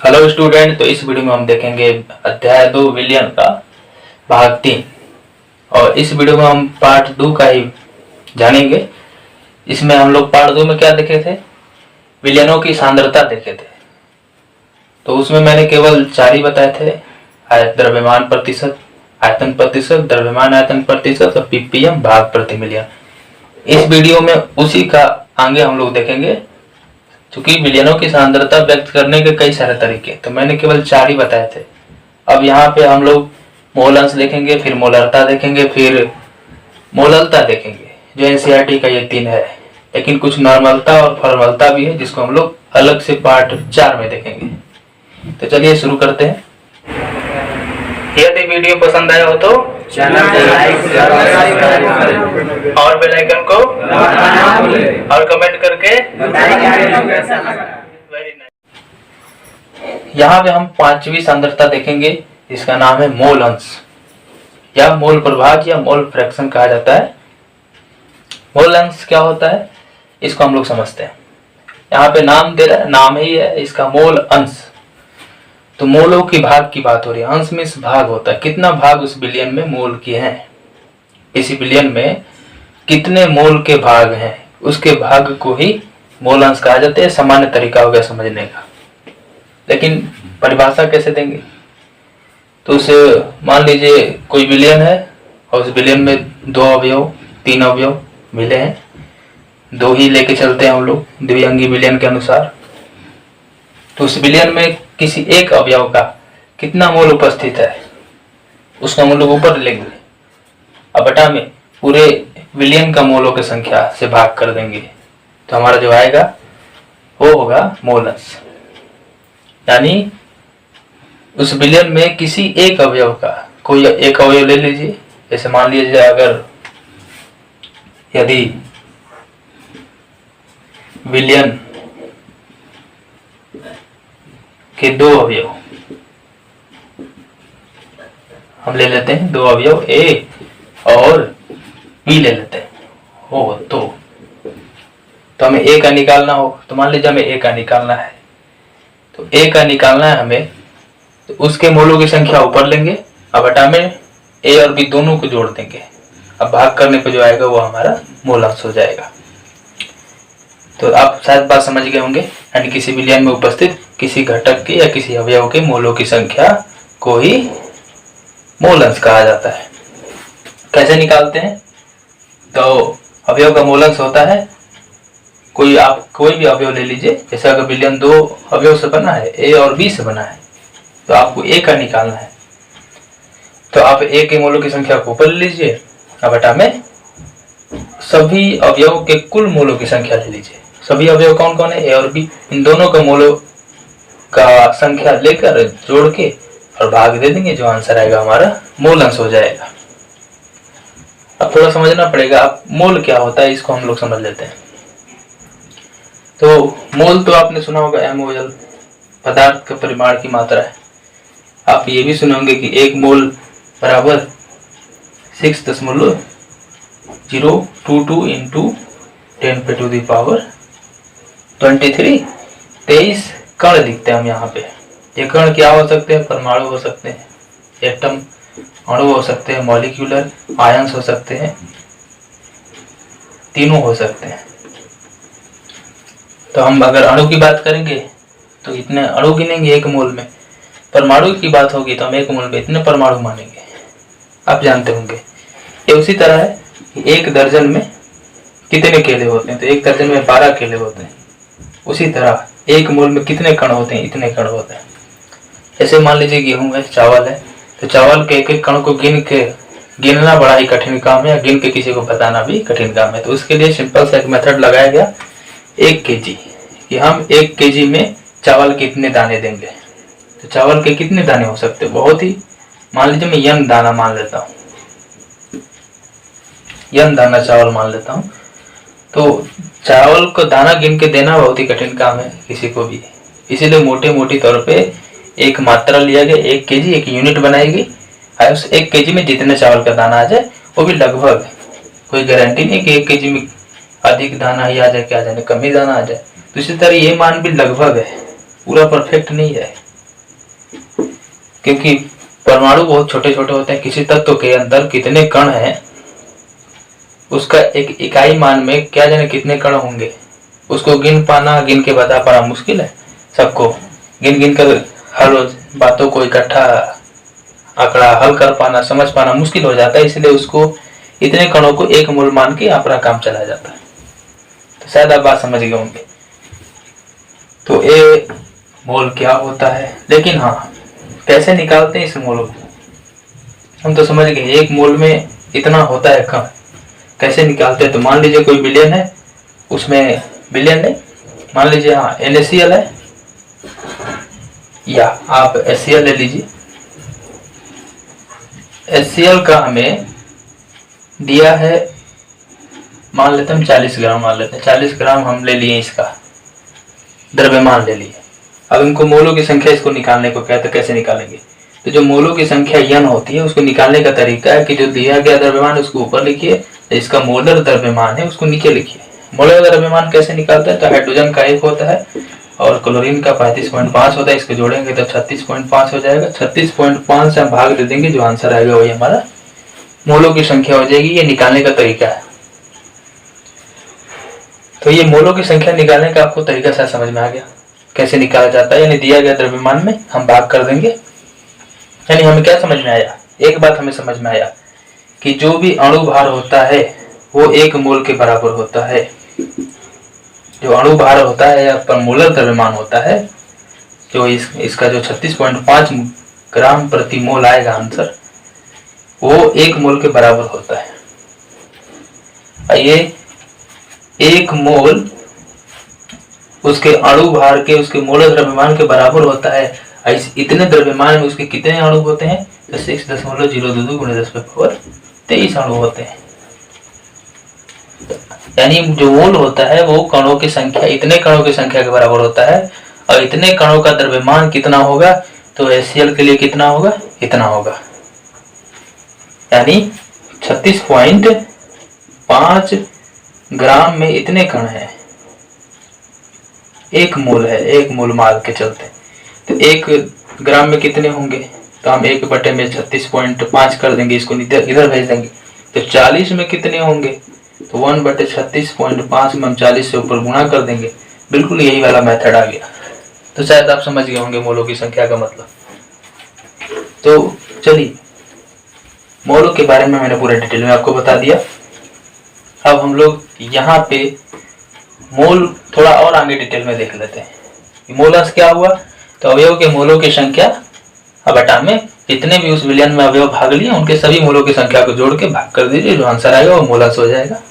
Hello student. तो इस video में हम देखेंगे अध्याय 2 विलियन का भाग 3 और इस वीडियो में हम पार्ट 2 का ही जानेंगे। इसमें हम लोग पार्ट 2 में क्या देखे थे, विलियनों की सांद्रता देखे थे। तो उसमें मैंने केवल 4 ही बताए थे, द्रव्यमान प्रतिशत, आयतन प्रतिशत, द्रव्यमान आयतन प्रतिशत और पीपीएम भाग प्रति मिलियन। इस वीडियो में उसी का आगे हम लोग देखेंगे। चूंकि विलियनों की सांद्रता व्यक्त करने के कई सारे तरीके, तो मैंने केवल 4 ही बताए थे। अब यहाँ पे हम लोग मोल अंश देखेंगे, फिर मोलरता देखेंगे, फिर मोललता देखेंगे, जो एनसीईआरटी का ये 3 है। लेकिन कुछ नॉर्मलता और फॉर्मलता भी है, जिसको हम लोग अलग से पार्ट 4 में देखेंगे। तो चलिए शुरू करते हैं। यदि वीडियो पसंद आया हो तो चैनल को लाइक और बेल आइकन को और कमेंट करके वेरी नाइस। यहाँ पे हम 5वीं सांद्रता देखेंगे, जिसका नाम है मोल अंश या मोल प्रभाग या मोल फ्रैक्शन कहा जाता है। मोल अंश क्या होता है, इसको हम लोग समझते हैं। यहाँ पे नाम दे रहा है, नाम ही है इसका मोल अंश। तो मोलों की भाग की बात हो रही है। अंश में भाग होता है, कितना भाग उस बिलियन में मोल के हैं, इसी बिलियन में कितने मोल के भाग हैं, उसके भाग को ही मोल अंश कहा जाता है। सामान्य तरीका हो गया समझने का। लेकिन परिभाषा कैसे देंगे, तो उसे मान लीजिए कोई बिलियन है और उस बिलियन में 2 अवयव 3 अवयव मिले हैं, 2 ही लेके चलते हैं हम लोग द्विअंगी बिलियन के अनुसार। तो उस बिलियन में किसी एक अवयव का कितना मोल उपस्थित है, उसका मोल ऊपर लेंगे, अब बटा में पूरे बिलियन का मोलों की संख्या से भाग कर देंगे, तो हमारा जो आएगा वो होगा मोल अंश। यानी उस बिलियन में किसी एक अवयव का, कोई एक अवयव ले लीजिए। जैसे मान लीजिए अगर यदि बिलियन के 2 अवयव हम ले लेते हैं, 2 अवयव ए और बी ले लेते हैं हो, तो हमें ए का निकालना हो। तो मान लीजिए हमें ए का निकालना है, तो ए का निकालना है हमें, तो उसके मोलों की संख्या ऊपर लेंगे, अब बटा में ए और बी दोनों को जोड़ देंगे। अब भाग करने पे जो आएगा वो हमारा मोल अंश हो जाएगा। तो आप शायद बात समझ गए होंगे। यानी किसी बिलियन में उपस्थित किसी घटक के या किसी अवयव के मोलों की संख्या को ही मोल अंश कहा जाता है। कैसे निकालते हैं, तो अवयव का मोल अंश होता है, आप कोई भी अवयव ले लीजिए। जैसे अगर बिलियन 2 अवयव से बना है, ए और बी से बना है, तो आपको ए का निकालना है। तो आप ए के मोलों की संख्या को ऊपर ले लीजिए, अब बटा में सभी अवयव के कुल मोलों की संख्या ले लीजिए। सभी अवयव कौन कौन है, ए और बी, इन दोनों का मोलों का संख्या लेकर जोड़ के और भाग दे देंगे, जो आंसर आएगा हमारा मोल अंश हो जाएगा। अब थोड़ा समझना पड़ेगा, आप मोल क्या होता है इसको हम लोग समझ लेते हैं। तो मोल तो आपने सुना होगा MOL, पदार्थ का परिमाण की मात्रा है। आप ये भी सुनेंगे कि 1 मोल बराबर 6.022 इंटू 10⁻23 23 कण लिखते हैं हम यहाँ पे। ये कण क्या हो सकते हैं, परमाणु हो सकते हैं, एटम अणु हो सकते हैं, मॉलिक्यूलर आयंस हो सकते हैं, तीनों हो सकते हैं। तो हम अगर अणु की बात करेंगे तो इतने अणु गिनेंगे 1 मोल में। परमाणु की बात होगी तो हम 1 मोल में इतने परमाणु मानेंगे। आप जानते होंगे ये उसी तरह है कि 1 दर्जन में कितने केले होते हैं, तो 1 दर्जन में 12 केले होते हैं। उसी तरह 1 मोल में कितने कण होते हैं, इतने कण होते हैं। जैसे मान लीजिए गेहूं है, चावल है, तो चावल के एक कण को गिनना बड़ा ही कठिन काम है, गिन के किसी को बताना भी कठिन काम है। तो उसके लिए सिंपल सा एक मेथड लगाया गया, 1 kg, कि हम 1 kg में चावल के कितने दाने देंगे। तो चावल के कितने दाने हो सकते हैं, बहुत ही, मान लीजिए मैं n दाना मान लेता हूँ, n दाना चावल मान लेता हूँ। तो चावल को दाना गिन के देना बहुत ही कठिन काम है किसी को भी, इसीलिए मोटे तौर पे एक मात्रा लिया गया, 1 kg, एक यूनिट बनाएगी। उस 1 kg में जितने चावल का दाना आ जाए, वो भी लगभग, कोई गारंटी नहीं कि 1 kg में अधिक दाना ही आ जाए, क्या जाने कम ही दाना आ जाए। तो इसी तरह ये मान भी लगभग है, पूरा परफेक्ट नहीं है। क्योंकि परमाणु बहुत छोटे छोटे होते हैं। किसी तत्व के अंदर कितने कण हैं उसका एक इकाई मान में क्या जाने कितने कण होंगे, उसको गिन के बता पाना मुश्किल है। सबको गिन कर हर रोज बातों को इकट्ठा आंकड़ा हल कर पाना, समझ पाना मुश्किल हो जाता है। इसलिए उसको इतने कणों को एक मूल मान के अपना काम चला जाता है। तो शायद आप बात समझ गए होंगे। तो ए मोल क्या होता है, लेकिन हाँ कैसे निकालते हैं इस मोल को, हम तो समझ गए। एक मोल में इतना होता है कण, कैसे निकालते हैं। तो मान लीजिए कोई विलयन है, उसमें विलयन नहीं, मान लीजिए हाँ NaCl है, या आप HCl ले लीजिए। HCl का हमें दिया है, मान लेते हैं हम 40 ग्राम, मान लेते हैं 40 ग्राम हम ले लिए, इसका द्रव्यमान ले लिए। अब इनको मोलों की संख्या इसको निकालने को कहते हैं। कैसे निकालेंगे, तो जो मोलों की संख्या n होती है उसको निकालने का तरीका है कि जो दिया गया द्रव्यमान उसको ऊपर लिखिए, इसका मोलर द्रव्यमान है उसको नीचे लिखिए। मोलर द्रव्यमान कैसे निकालते हैं, तो हाइड्रोजन का 1 होता है और क्लोरीन का 35.5 होता है, इसको जोड़ेंगे तो 36.5 हो जाएगा। 36.5 से हम भाग दे देंगे, जो आंसर आएगा वही हमारा मोलों की संख्या हो जाएगी। ये निकालने का तरीका है। तो ये मोलों की संख्या निकालने का आपको तरीका शायद समझ में आ गया कैसे निकाला जाता है। यानी दिया गया द्रव्यमान में हम भाग कर देंगे। यानी हमें क्या समझ में आया, एक बात हमें समझ में आया कि जो भी अणु भार होता है वो 1 मोल के बराबर होता है। जो अणु भार होता है या परमोलर द्रव्यमान होता है, जो इसका जो 36.5 ग्राम प्रति मोल आएगा आंसर, वो 1 मोल के बराबर होता है। ये 1 मोल उसके अणु भार के, उसके मोलर द्रव्यमान के बराबर होता है। इतने द्रव्यमान में उसके कितने अणु होते हैं, तो 6.022 × 10⁻23 अणु होते हैं। यानी जो मोल होता है वो कणों की संख्या, इतने कणों की संख्या के बराबर होता है। और इतने कणों का द्रव्यमान कितना होगा, तो HCl के लिए कितना होगा, इतना होगा। यानी 36.5 ग्राम में इतने कण हैं, 1 मोल है, 1 मोल माल के चलते। तो 1 ग्राम में कितने होंगे, तो हम 1/36.5 कर देंगे, इसको इधर भेज देंगे। तो 40 में कितने होंगे, तो 1/36.5 में हम 40 से ऊपर गुणा कर देंगे। बिल्कुल यही वाला मेथड आ गया। तो शायद आप समझ गए होंगे मोलों की संख्या का मतलब। तो चलिए, मोलों के बारे में मैंने पूरे डिटेल में आपको बता दिया। अब हम लोग यहाँ पे मोल थोड़ा और आगे डिटेल में देख लेते हैं। मोलस क्या हुआ, तो अवयव के मोलों की संख्या बटा में जितने भी उस विलयन में अवयव भाग लिए उनके सभी मोलों की संख्या को जोड़ के भाग कर दीजिए, जो आंसर आएगा वो मोलस हो जाएगा।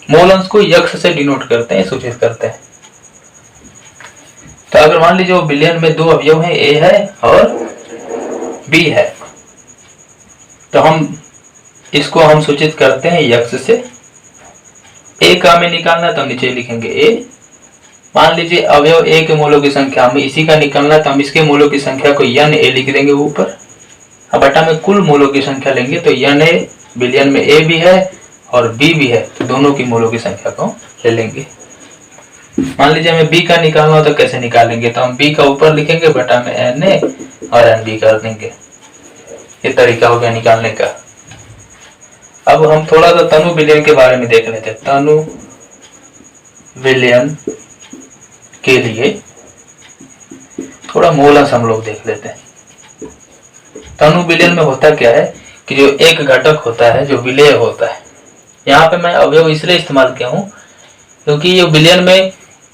मोलस को यक्ष से डिनोट करते हैं, सूचित करते हैं। तो अगर मान लीजिए वो विलयन में 2 अवयव हैं, ए है और बी है, तो हम इसको हम सूचित करते हैं यक्ष से। ए का हमें निकालना तो हम नीचे लिखेंगे ए। मान लीजिए अवयव ए के मोलों की संख्या हमें इसी का निकालना, तो हम इसके मोलों की संख्या को Na लिख देंगे ऊपर। अब बटा में कुल मोलों की संख्या लेंगे, तो Na विलयन में ए भी है और बी भी है, तो दोनों की मोलों की संख्या को ले लेंगे। मान लीजिए हमें बी का निकालना हो तो कैसे निकालेंगे, तो हम बी का ऊपर लिखेंगे, बटा में Na और Nb कर देंगे। ये तरीका हो गया निकालने का। अब हम थोड़ा सा तनु विलयन के बारे में देख लेते हैं। तनु विलयन के लिए थोड़ा मोलस हम लोग देख लेते हैं। तनु विलयन में होता क्या है कि जो एक घटक होता है जो विलेय होता है, यहाँ पे मैं अवयव इसलिए इस्तेमाल किया हूँ क्योंकि ये विलयन में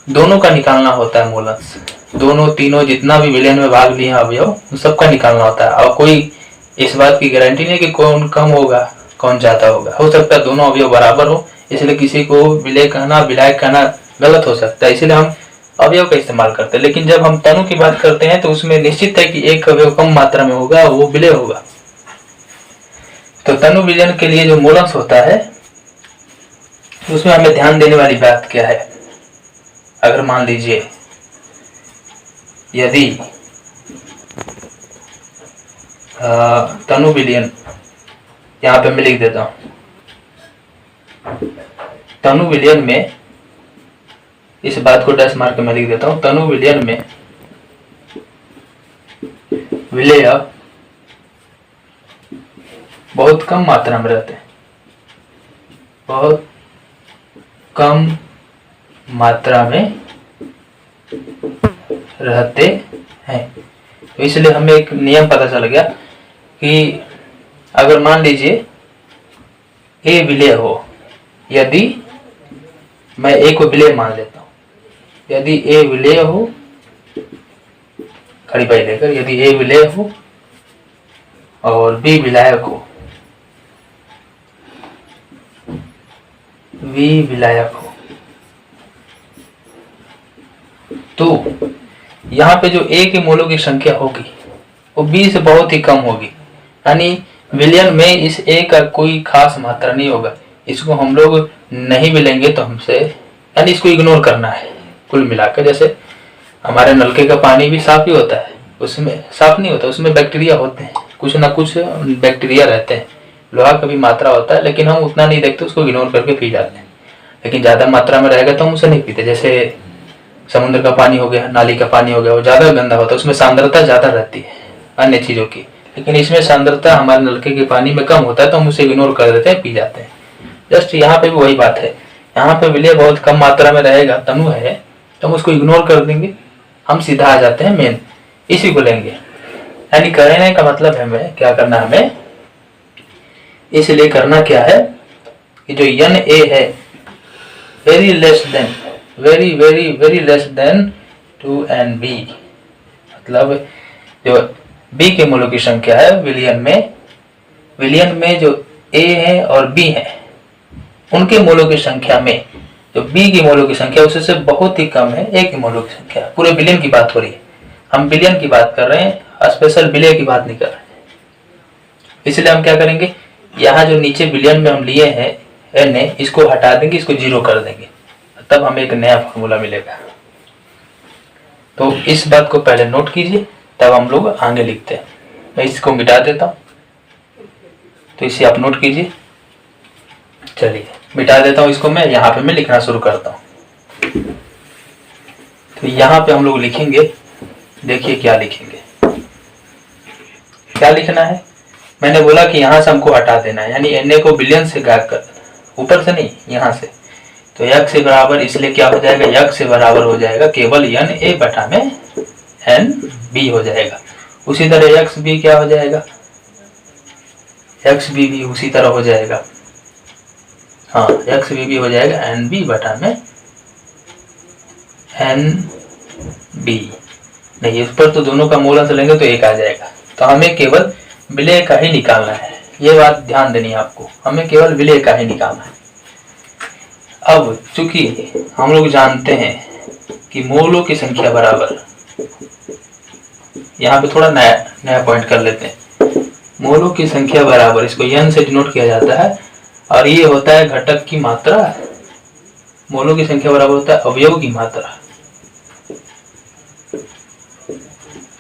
दोनों का निकालना होता है। मोलस दोनों तीनों जितना भी विलयन में भाग लिए अवयव सबका निकालना होता है। और कोई इस बात की गारंटी नहीं कि कौन कम होगा कौन ज्यादा होगा, हो सकता है दोनों अवयव बराबर हो, इसलिए किसी को विलय कहना विलायक कहना गलत हो सकता है, इसलिए हम अवयव का इस्तेमाल करते हैं। लेकिन जब हम तनु की बात करते हैं तो उसमें निश्चित है कि एक अवयव कम मात्रा में होगा, वो विलय होगा। तो तनु विलयन के लिए जो मोलस होता है उसमें हमें ध्यान देने वाली बात क्या है, अगर मान लीजिए यदि तनु विलयन, यहाँ पे मैं लिख देता हूं, तनु विलयन में इस बात को डैश मार के मैं लिख देता हूं, तनु विलयन में विलेय बहुत कम मात्रा में रहते हैं, बहुत कम मात्रा में रहते हैं। तो इसलिए हमें एक नियम पता चल गया कि अगर मान लीजिए ए विलेय हो, यदि मैं ए को विलेय मान लेता हूं, यदि ए विलेय हो, खड़ी बाई लेकर, यदि ए विलेय हो और बी विलायक हो, बी विलायक हो, तो यहाँ पे जो ए के मोलों की संख्या होगी वो बी से बहुत ही कम होगी, यानी विलयन में इस ए का कोई खास मात्रा नहीं होगा। इसको हम लोग नहीं मिलेंगे तो हमसे, यानी इसको इग्नोर करना है कुल मिलाकर। जैसे हमारे नलके का पानी भी साफ ही होता है, उसमें साफ नहीं होता, उसमें बैक्टीरिया होते हैं, कुछ ना कुछ बैक्टीरिया रहते हैं, लोहा का भी मात्रा होता है, लेकिन हम उतना नहीं देखते, उसको इग्नोर करके पी जाते हैं। लेकिन ज़्यादा मात्रा में रहेगा तो हम उसे नहीं पीते। जैसे समुद्र का पानी हो गया, नाली का पानी हो गया, वो ज़्यादा गंदा होता है, उसमें सांद्रता ज़्यादा रहती है अन्य चीज़ों की, लेकिन इसमें सांद्रता हमारे नलके के पानी में कम होता है, तो हम उसे इग्नोर कर देते हैं, पी जाते हैं। जस्ट यहाँ पे भी वही बात है, यहाँ पे विलय बहुत कम मात्रा में रहेगा, तनु है, तो हम उसको इग्नोर कर देंगे, हम सीधा आ जाते हैं मेन, इसी को लेंगे। यानी कहने का मतलब है हमें क्या करना, हमें इसलिए करना क्या है कि जो यन ए है very less than, very very very less than 2nb, मतलब जो बी के मूलों की संख्या है विलियन में जो ए है और बी है उनके मूलों की संख्या में जो बी की मूलों की संख्या उससे बहुत ही कम है ए के मूलों की संख्या। पूरे बिलियन की बात हो रही है, हम बिलियन की बात कर रहे हैं, स्पेशल विलय की बात नहीं कर रहे। इसलिए हम क्या करेंगे, यहाँ जो नीचे बिलियन में हम लिए हैं एन ए, इसको हटा देंगे, इसको 0 कर देंगे, तब हमें एक नया फॉर्मूला मिलेगा। तो इस बात को पहले नोट कीजिए, तब हम लोग आगे लिखते हैं। मैं इसको मिटा देता हूँ, तो इसे आप नोट कीजिए। चलिए मिटा देता हूँ इसको, मैं यहाँ पे मैं लिखना शुरू करता हूँ। तो यहाँ पे हम लोग लिखेंगे, देखिए क्या लिखेंगे, क्या लिखना है। मैंने बोला कि यहाँ से हमको हटा देना है, यानी एन ए को बिलियन से गायब कर देना, ऊपर से नहीं, यहाँ से। तो यक्स से बराबर, इसलिए क्या हो जाएगा, यक्स से बराबर हो जाएगा केवल एन ए बटा में एन बी हो जाएगा। उसी तरह एक्स बी क्या हो जाएगा, एक्स बी भी उसी तरह हो जाएगा, हाँ एक्स बी भी हो जाएगा एन बी बटा में एन बी। नहीं, इस पर तो दोनों का मूल अंश लेंगे तो एक आ जाएगा। तो हमें केवल विलय का ही निकालना है, ये बात ध्यान देनी है आपको, हमें केवल विलय का ही निकालना है। अब चूंकि हम लोग जानते हैं कि मोलों की संख्या बराबर, यहाँ पे थोड़ा नया पॉइंट कर लेते हैं, मोलों की संख्या बराबर, इसको यन से डिनोट किया जाता है, और ये होता है घटक की मात्रा, मोलों की संख्या बराबर होता है अवयव की मात्रा।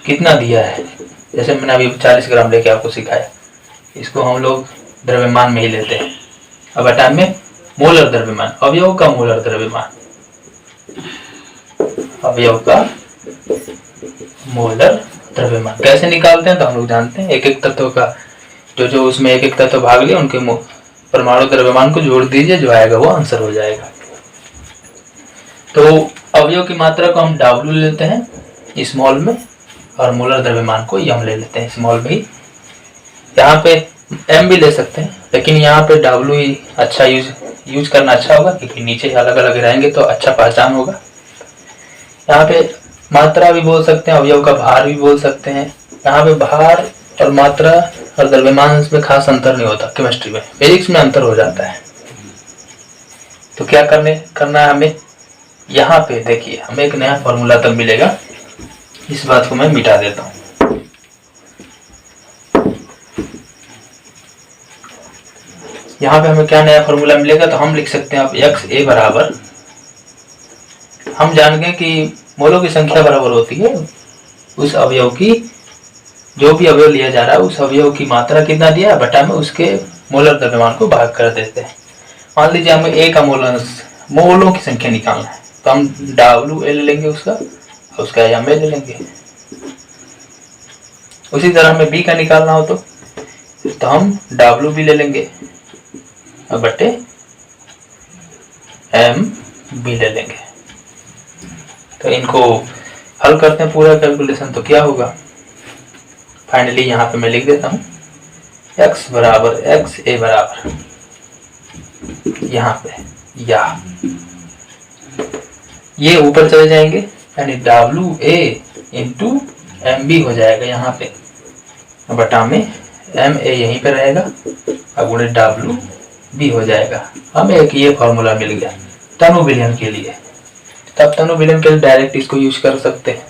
कितना दिया है, जैसे मैंने अभी 40 ग्राम लेके आपको सिखाया, इसको हम लोग द्रव्यमान में ही लेते हैं, अब बटा में मोलर द्रव्यमान, अवयव का मोलर द्रव्यमान, अवयव का मोलर द्रव्यमान कैसे निकालते हैं तो हम लोग जानते हैं। एक एक तत्व का जो उसमें एक एक तत्व भाग लिया, उनके परमाणु द्रव्यमान को जोड़ दीजिए, जो आएगा वो आंसर हो जाएगा। तो अवयव की मात्रा को हम W लेते हैं स्मॉल में, और मोलर द्रव्यमान को यम ले लेते हैं स्मॉल में ही। यहाँ पे M भी ले सकते हैं, लेकिन यहाँ पे W ही अच्छा यूज करना अच्छा होगा, क्योंकि नीचे अलग अलग रहेंगे तो अच्छा पहचान होगा। यहाँ पे मात्रा भी बोल सकते हैं, अवयव का भार भी बोल सकते हैं। यहाँ पे भार और मात्रा और द्रव्यमान में खास अंतर नहीं होता, केमिस्ट्री में, फिजिक्स में अंतर हो जाता है। तो क्या करना है हमें, यहाँ पे देखिए हमें एक नया फॉर्मूला तब मिलेगा, इस बात को मैं मिटा देता हूँ। यहाँ पे हमें क्या नया फॉर्मूला मिलेगा, तो हम लिख सकते हैं अब एक्स ए बराबर, हम जान गए कि मोलों की संख्या बराबर होती है उस अवयव की, जो भी अवयव लिया जा रहा है उस अवयव की मात्रा कितना दिया है बटा में उसके मोलर द्रव्यमान को भाग कर देते हैं। मान लीजिए हमें ए का मोलों की संख्या निकालना है, तो हम W ले लेंगे उसका एम ले लेंगे। उसी तरह हमें बी का निकालना हो तो तो हम W भी ले लेंगे और बटे M भी ले लेंगे। तो इनको हल करते हैं पूरा कैलकुलेशन, तो क्या होगा फाइनली यहाँ पे मैं लिख देता हूँ x बराबर XA बराबर यहाँ पे ये ऊपर चले जाएंगे यानी WA इंटू MB हो जाएगा यहाँ पे, बटा में MA यहीं पे रहेगा और गुणे WB हो जाएगा। हमें एक ये फॉर्मूला मिल गया तनु विलयन के लिए। तब तनु विलयन के लिए डायरेक्ट इसको यूज कर सकते हैं।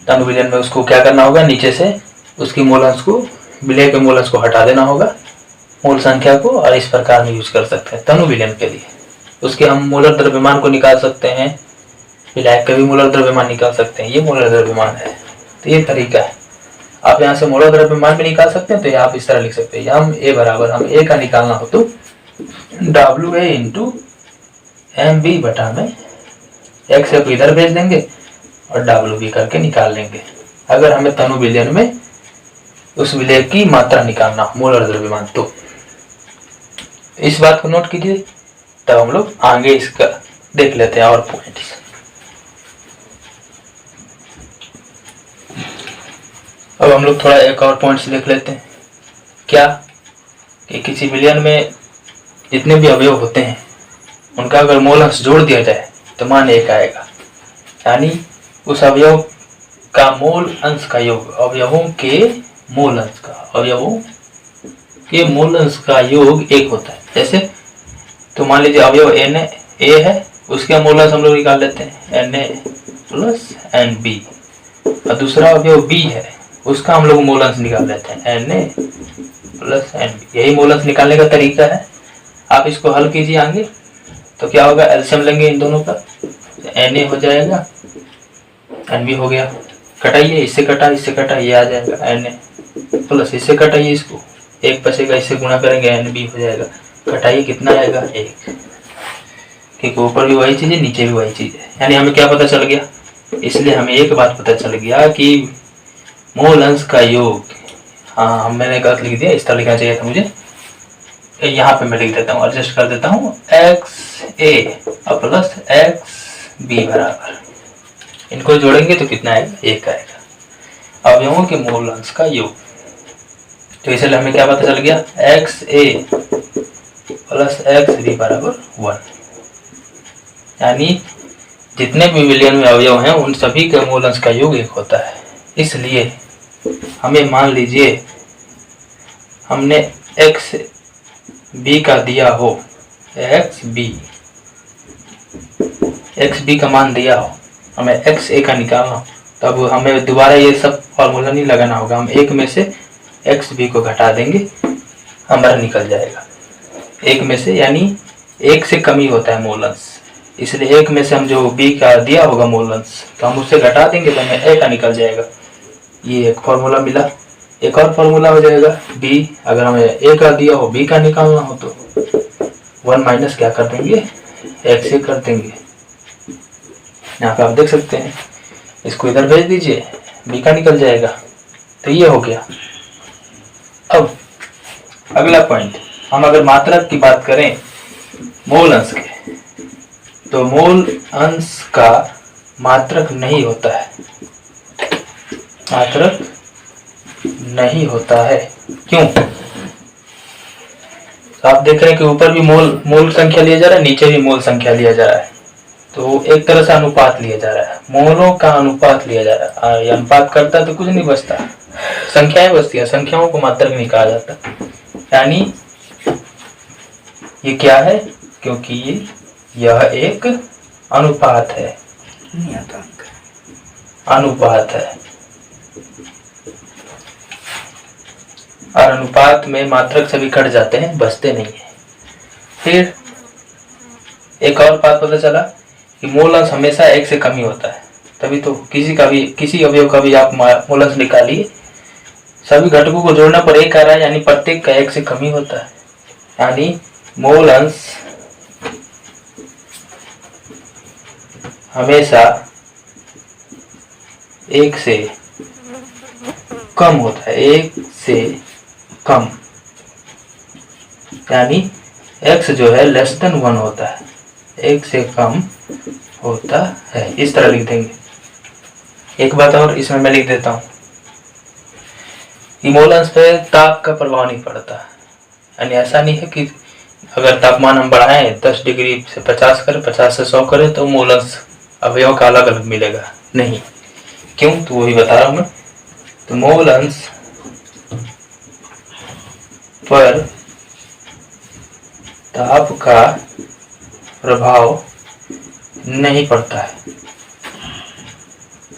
तनु विलयन में उसको क्या करना होगा, नीचे से उसकी मोल अंश को, विलय के मोल अंश को हटा देना होगा मूल संख्या को, और इस प्रकार में यूज कर सकते हैं तनु विलयन के लिए। उसके हम मोलर द्रव्यमान को निकाल सकते हैं, विलायक का भी मोलर द्रव्यमान निकाल सकते हैं। ये मोलर द्रव्यमान है, तो ये तरीका है। आप यहाँ से मोलर द्रव्यमान भी निकाल सकते हैं, तो आप इस तरह लिख सकते हैं हम A बराबर, हम A का निकालना हो तो WA इंटू MB बटा में x को इधर भेज देंगे और WB करके निकाल लेंगे। अगर हमें तनु विलयन में उस विलय की मात्रा निकालना मोलर द्रव्यमान, तो इस बात को नोट कीजिए। तब हम लोग आगे इसका देख लेते हैं और पॉइंट्स। अब हम लोग थोड़ा एक और पॉइंट्स देख लेते हैं। क्या कि किसी विलयन में जितने भी अवयव होते हैं उनका अगर मोल अंश जोड़ दिया जाए तो मान 1 आएगा, यानी उस अवयव का मोल अंश का योग अवयवों के मोल अंश का योग 1 होता है। जैसे तो मान लीजिए अवयव A है, उसके मोल अंश हम लोग निकाल लेते हैं Na प्लस NB, और दूसरा अवयव B है, उसका हम लोग मोल अंश निकाल लेते हैं Na प्लस NB। यही मोल अंश निकालने का तरीका है। आप इसको हल कीजिए आगे, तो क्या होगा, एलसीएम लेंगे इन दोनों का, Na हो जाएगा, NB हो गया, कटाइए, इससे कटा ये आ जाएगा Na प्लस इससे कटाइए, इसको 1 बचेगा, इससे गुणा करेंगे NB हो जाएगा, कटाइए कितना आएगा 1। ठीक, ऊपर भी वही चीज है नीचे भी वही चीज है, यानी हमें क्या पता चल गया, इसलिए हमें एक बात पता चल गया कि मोल अंश का योग, हाँ मैंने गलत लिख दिया, इस तरह लिखना चाहिए था मुझे, यहाँ पे मैं लिख देता हूँ, एडजस्ट कर देता हूँ XA और प्लस XB बराबर, इनको जोड़ेंगे तो कितना आएगा 1 आएगा, अवयवों के मोल अंश का योग। तो इसलिए हमें क्या पता चल गया, XA प्लस XB बराबर 1, यानी जितने भी विलयन में अवयव हैं उन सभी के मोल अंश का योग 1 होता है। इसलिए हमें मान लीजिए हमने XB का दिया हो, XB का मान दिया हो, हमें XA का निकालना हो, तब हमें दोबारा ये सब फॉर्मूला नहीं लगाना होगा, हम 1 में से XB को घटा देंगे, हमारा निकल जाएगा 1 में से, यानी 1 से कम ही होता है मोल अंश, इसलिए 1 में से हम जो B का दिया होगा मोल अंश तो हम उससे घटा देंगे तो हमें A का निकल जाएगा। ये एक फॉर्मूला मिला। एक और फॉर्मूला हो जाएगा B, अगर हमें A का दिया हो B का निकालना हो तो 1 माइनस क्या कर देंगे, X से कर देंगे। यहाँ पे आप देख सकते हैं, इसको इधर भेज दीजिए, B का निकल जाएगा। तो ये हो गया। अब अगला पॉइंट, हम अगर मात्रक की बात करें मोल अंश के, तो मोल अंश का मात्रक नहीं होता है, मात्रक नहीं होता है। क्यों? तो आप देख रहे हैं कि ऊपर भी मोल संख्या लिया जा रहा है, नीचे भी मोल संख्या लिया जा रहा है, तो एक तरह से अनुपात लिया जा रहा है, मोलों का अनुपात लिया जा रहा है। अनुपात करता है तो कुछ नहीं बचता, संख्याएं बचती है, संख्याओं को मात्रक नहीं कहा जाता। यानी ये क्या है, क्योंकि यह एक अनुपात है, अनुपात है, और अनुपात में मात्रक सभी कट जाते हैं, बचते नहीं है। फिर एक और बात पता चला कि मोल अंश हमेशा 1 से कम ही होता है, तभी तो किसी अवयव का भी आप मोल अंश निकालिए, सभी घटकों को जोड़ने पर 1 आ रहा है, यानी प्रत्येक का 1 से कम ही होता है, यानी मोल अंश हमेशा 1 से कम होता है, 1 से कम, यानी x जो है लेस देन 1 होता है, 1 से कम होता है, इस तरह लिख देंगे। एक बात और इसमें मैं लिख देता हूँ कि मोल अंश पे ताप का प्रभाव नहीं पड़ता, यानी ऐसा नहीं है कि अगर तापमान हम बढ़ाएं 10 डिग्री से 50 करें, 50 से 100 करें तो मोल अंश अवयव का अलग अलग मिलेगा, नहीं। क्यों, तो वही बता रहा हूं मैं। तो मोल अंश पर ताप का प्रभाव नहीं पड़ता है।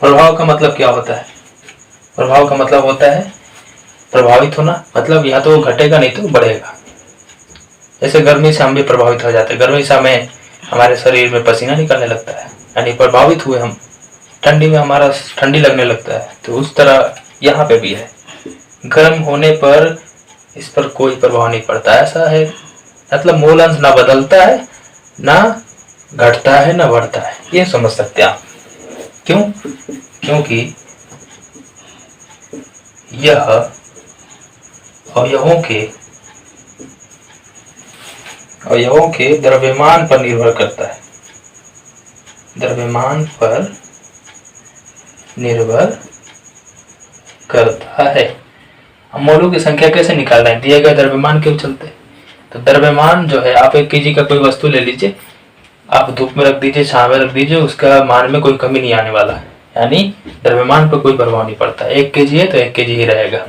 प्रभाव का मतलब क्या होता है? प्रभाव का मतलब होता है प्रभावित होना, मतलब या तो घटेगा नहीं तो बढ़ेगा। जैसे गर्मी से हम भी प्रभावित हो जाते हैं, गर्मी से हमें हमारे शरीर में पसीना निकलने लगता है, यानी प्रभावित हुए हम, ठंडी में हमारा ठंडी लगने लगता है। तो उस तरह यहाँ पे भी है, गर्म होने पर इस पर कोई प्रभाव नहीं पड़ता, ऐसा है। मतलब मोल अंश ना बदलता है, ना घटता है, ना बढ़ता है, ये समझ सकते हैं आप। क्यों? क्योंकि यह अवयवों के द्रव्यमान पर निर्भर करता है, द्रव्यमान पर निर्भर करता है। हम मोलों की संख्या कैसे निकाल रहे हैं? दिए गए द्रव्यमान के चलते। तो द्रव्यमान जो है, आप 1 kg का कोई वस्तु ले लीजिए, आप धूप में रख दीजिए, छांव में रख दीजिए, उसका मान में कोई कमी नहीं आने वाला है, यानी द्रव्यमान पर कोई प्रभाव नहीं पड़ता। 1 kg है तो 1 kg ही रहेगा।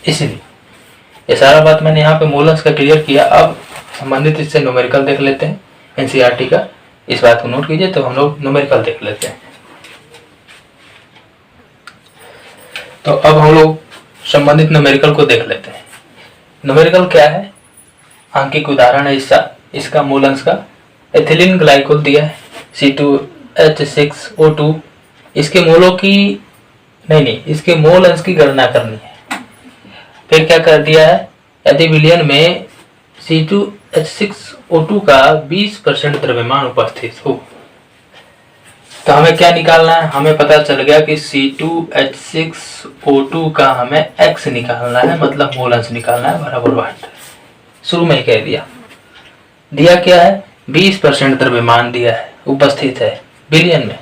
इसलिए ये सारा बात मैंने यहाँ पे मोल अंश का क्लियर किया। अब संबंधित इससे न्यूमेरिकल देख लेते हैं, एनसीईआरटी का। इस बात को नोट कीजिए, तो हम लोग न्यूमेरिकल देख लेते हैं। तो अब हम लोग संबंधित न्यूमेरिकल को देख लेते हैं। न्यूमेरिकल क्या है? आंकिक उदाहरण है इसका मोल अंश का। एथिलीन ग्लाइकोल दिया है C2H6O2, इसके मोलों की इसके मोल अंश की गणना करनी है। फिर क्या कर दिया है, यदि विलयन में C2H6O2 का 20% द्रव्यमान उपस्थित हो, तो हमें क्या निकालना है? हमें पता चल गया कि C2H6O2 का हमें x निकालना है, मतलब मोल अंश निकालना है बराबर 1। शुरू में कह दिया क्या है? 20% द्रव्यमान दिया है, उपस्थित है विलयन में।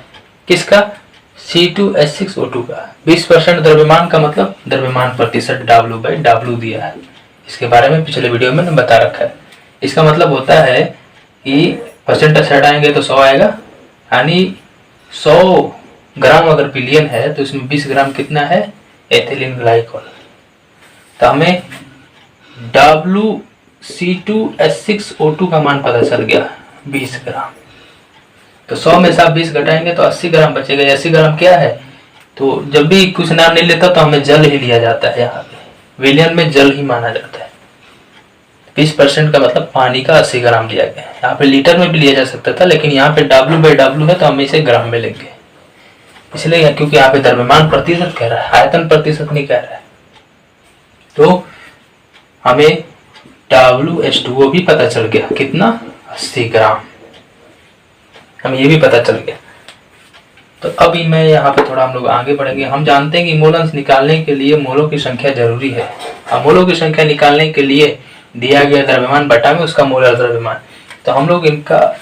किसका? C2H6O2 का। 20% द्रव्यमान का मतलब द्रव्यमान प्रतिशत W/W दिया है। इसके बारे में पिछले वीडियो में बता रखा है। इसका मतलब होता है कि परसेंटेज हटाएंगे तो 100 आएगा, यानी 100 ग्राम अगर विलयन है तो इसमें 20 ग्राम कितना है? Ethylene glycol. तो हमें C2H6O2 का मान पता चल गया 20 ग्राम। तो 100 में से आप 20 घटाएंगे तो 80 ग्राम बचेगा। 80 ग्राम क्या है? तो जब भी कुछ नाम नहीं लेता तो हमें जल ही लिया जाता है, यहाँ पे विलयन में जल ही माना जाता है। 20% का मतलब पानी का 80 ग्राम लिया गया। यहाँ पे लीटर में भी लिया जा सकता था, लेकिन यहाँ पे W/W है तो हम इसे ग्राम में लेंगे, इसलिए क्योंकि यहाँ पे द्रव्यमान प्रतिशत कह रहा है, आयतन प्रतिशत नहीं कह रहा है। तो हमें WH2O भी पता चल गया, कितना? 80 ग्राम। हमें ये भी पता चल गया। तो अभी मैं यहाँ पे थोड़ा हम लोग आगे बढ़ेंगे। हम जानते हैं कि मोल अंश निकालने के लिए मोलों की संख्या जरूरी है। अब मोलों की संख्या निकालने के लिए दिया गया द्रव्यमान बटा में उसका मोलर द्रव्यमान, तो हम लोग इनका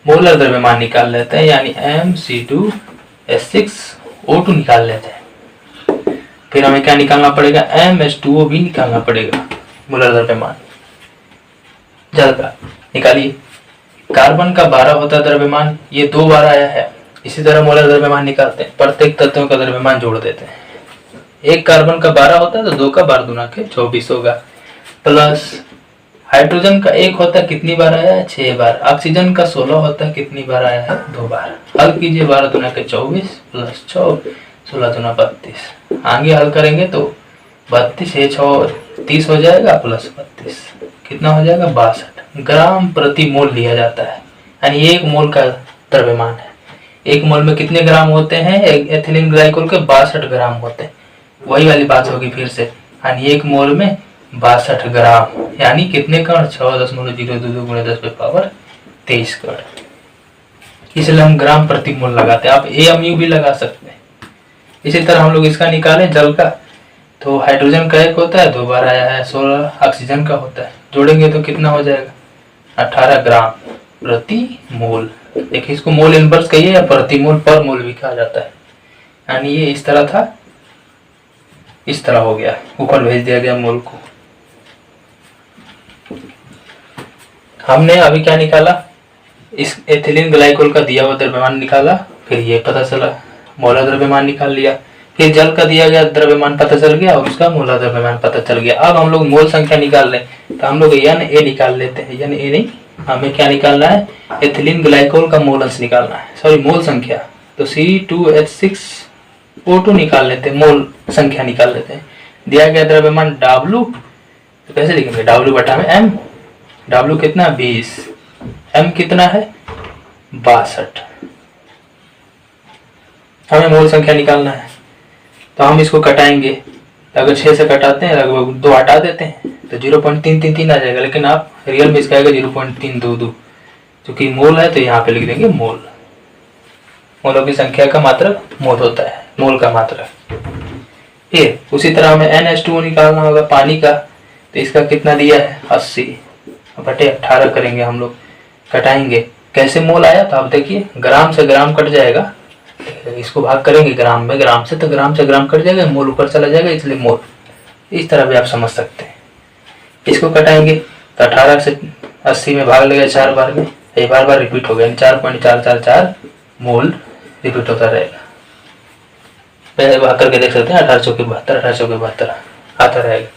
मोलर द्रव्यमान निकाल लेते हैं, यानी MC2H6O2 निकाल लेते हैं। फिर हमें क्या निकालना पड़ेगा? MH2O भी निकालना पड़ेगा, मोलर द्रव्यमान जल का। निकालिए। कार्बन का 12 होता है द्रव्यमान, ये 2 बार आया है। इसी तरह मोलर द्रव्यमान निकालते हैं, प्रत्येक तत्वों का द्रव्यमान जोड़ देते हैं। एक कार्बन का 12 होता है तो 2 का 12 दूना के 24 होगा, प्लस हाइड्रोजन का 1 होता है, कितनी बार आया है? 6 बार। ऑक्सीजन का 16 होता है, कितनी बार आया है? 2 बार। हल कीजिए, 12 दूना के 24 प्लस 6 16 दूना 32। आगे हल करेंगे तो 32 6 30 हो जाएगा, प्लस 32 कितना हो जाएगा? 62 ग्राम प्रति मोल लिया जाता है, यानी 1 मोल का द्रव्यमान है। 1 मोल में कितने ग्राम होते हैं? एथिलीन ग्लाइकोल के 62 ग्राम होते हैं। वही वाली बात होगी फिर से, यानी 1 मोल में 62 ग्राम, यानी कितने कण? 6.022 × 10⁻23 कण। इसलिए हम ग्राम प्रति मोल लगाते हैं। आप AMU भी लगा सकते हैं। इसी तरह हम लोग इसका निकालें जल का, तो हाइड्रोजन का एक होता है, 2 बार आया है, 16 ऑक्सीजन का होता है। जोड़ेंगे तो कितना हो जाएगा, 18 ग्राम प्रति मोल। देखिए इसको मोल इनवर्स कहिए या प्रति मोल पर मोल भी कहा जाता है। यानी ये इस तरह था, इस तरह हो गया, ऊपर भेज दिया गया मोल को। हमने अभी क्या निकाला, इस एथिलीन ग्लाइकोल का दिया हुआ द्रव्यमान निकाला, फिर ये पता चला, मोलर द्रव्यमान निकाल लिया, फिर जल का दिया गया द्रव्यमान पता चल गया और उसका मोलर द्रव्यमान पता चल गया। अब हम लोग मोल संख्या निकाल रहे हैं, तो हम लोग Na निकाल लेते हैं। Na नहीं, हमें क्या निकालना है, एथिलीन ग्लाइकोल का मोल अंश निकालना है, सॉरी मोल संख्या। तो C2H6O2 निकाल लेते हैं, मोल संख्या निकाल लेते हैं। दिया गया द्रव्यमान W, तो कैसे लिखेंगे, W बटा में M। W कितना, 20, M कितना है, 62। हमें मोल संख्या निकालना है, तो हम इसको कटाएंगे। अगर 6 से कटाते हैं, लगभग 2 हटा देते हैं तो 0.333 आ जाएगा, लेकिन आप रियल में इसका आएगा 0.322। क्योंकि मोल है तो यहाँ पे लिख देंगे मोल। मोलों की संख्या का मात्रक मोल होता है, मोल का मात्रक। फिर उसी तरह हमें NH2O निकालना होगा पानी का, तो इसका कितना दिया है, 80 बटे 18 करेंगे हम लोग, कटाएंगे। कैसे मोल आया, तो आप देखिए ग्राम से ग्राम कट जाएगा, इसको भाग करेंगे ग्राम में, ग्राम से ग्राम कट जाएगा, मोल ऊपर चला जाएगा, इसलिए मोल। इस तरह भी आप समझ सकते हैं। इसको कटाएंगे तो 18 से 80 में भाग लगेगा 4 बार में, ये बार बार रिपीट हो गया, 4.444 मोल रिपीट होता रहेगा। पहले भाग करके देख सकते हैं, 18 चौके 72 आता रहेगा।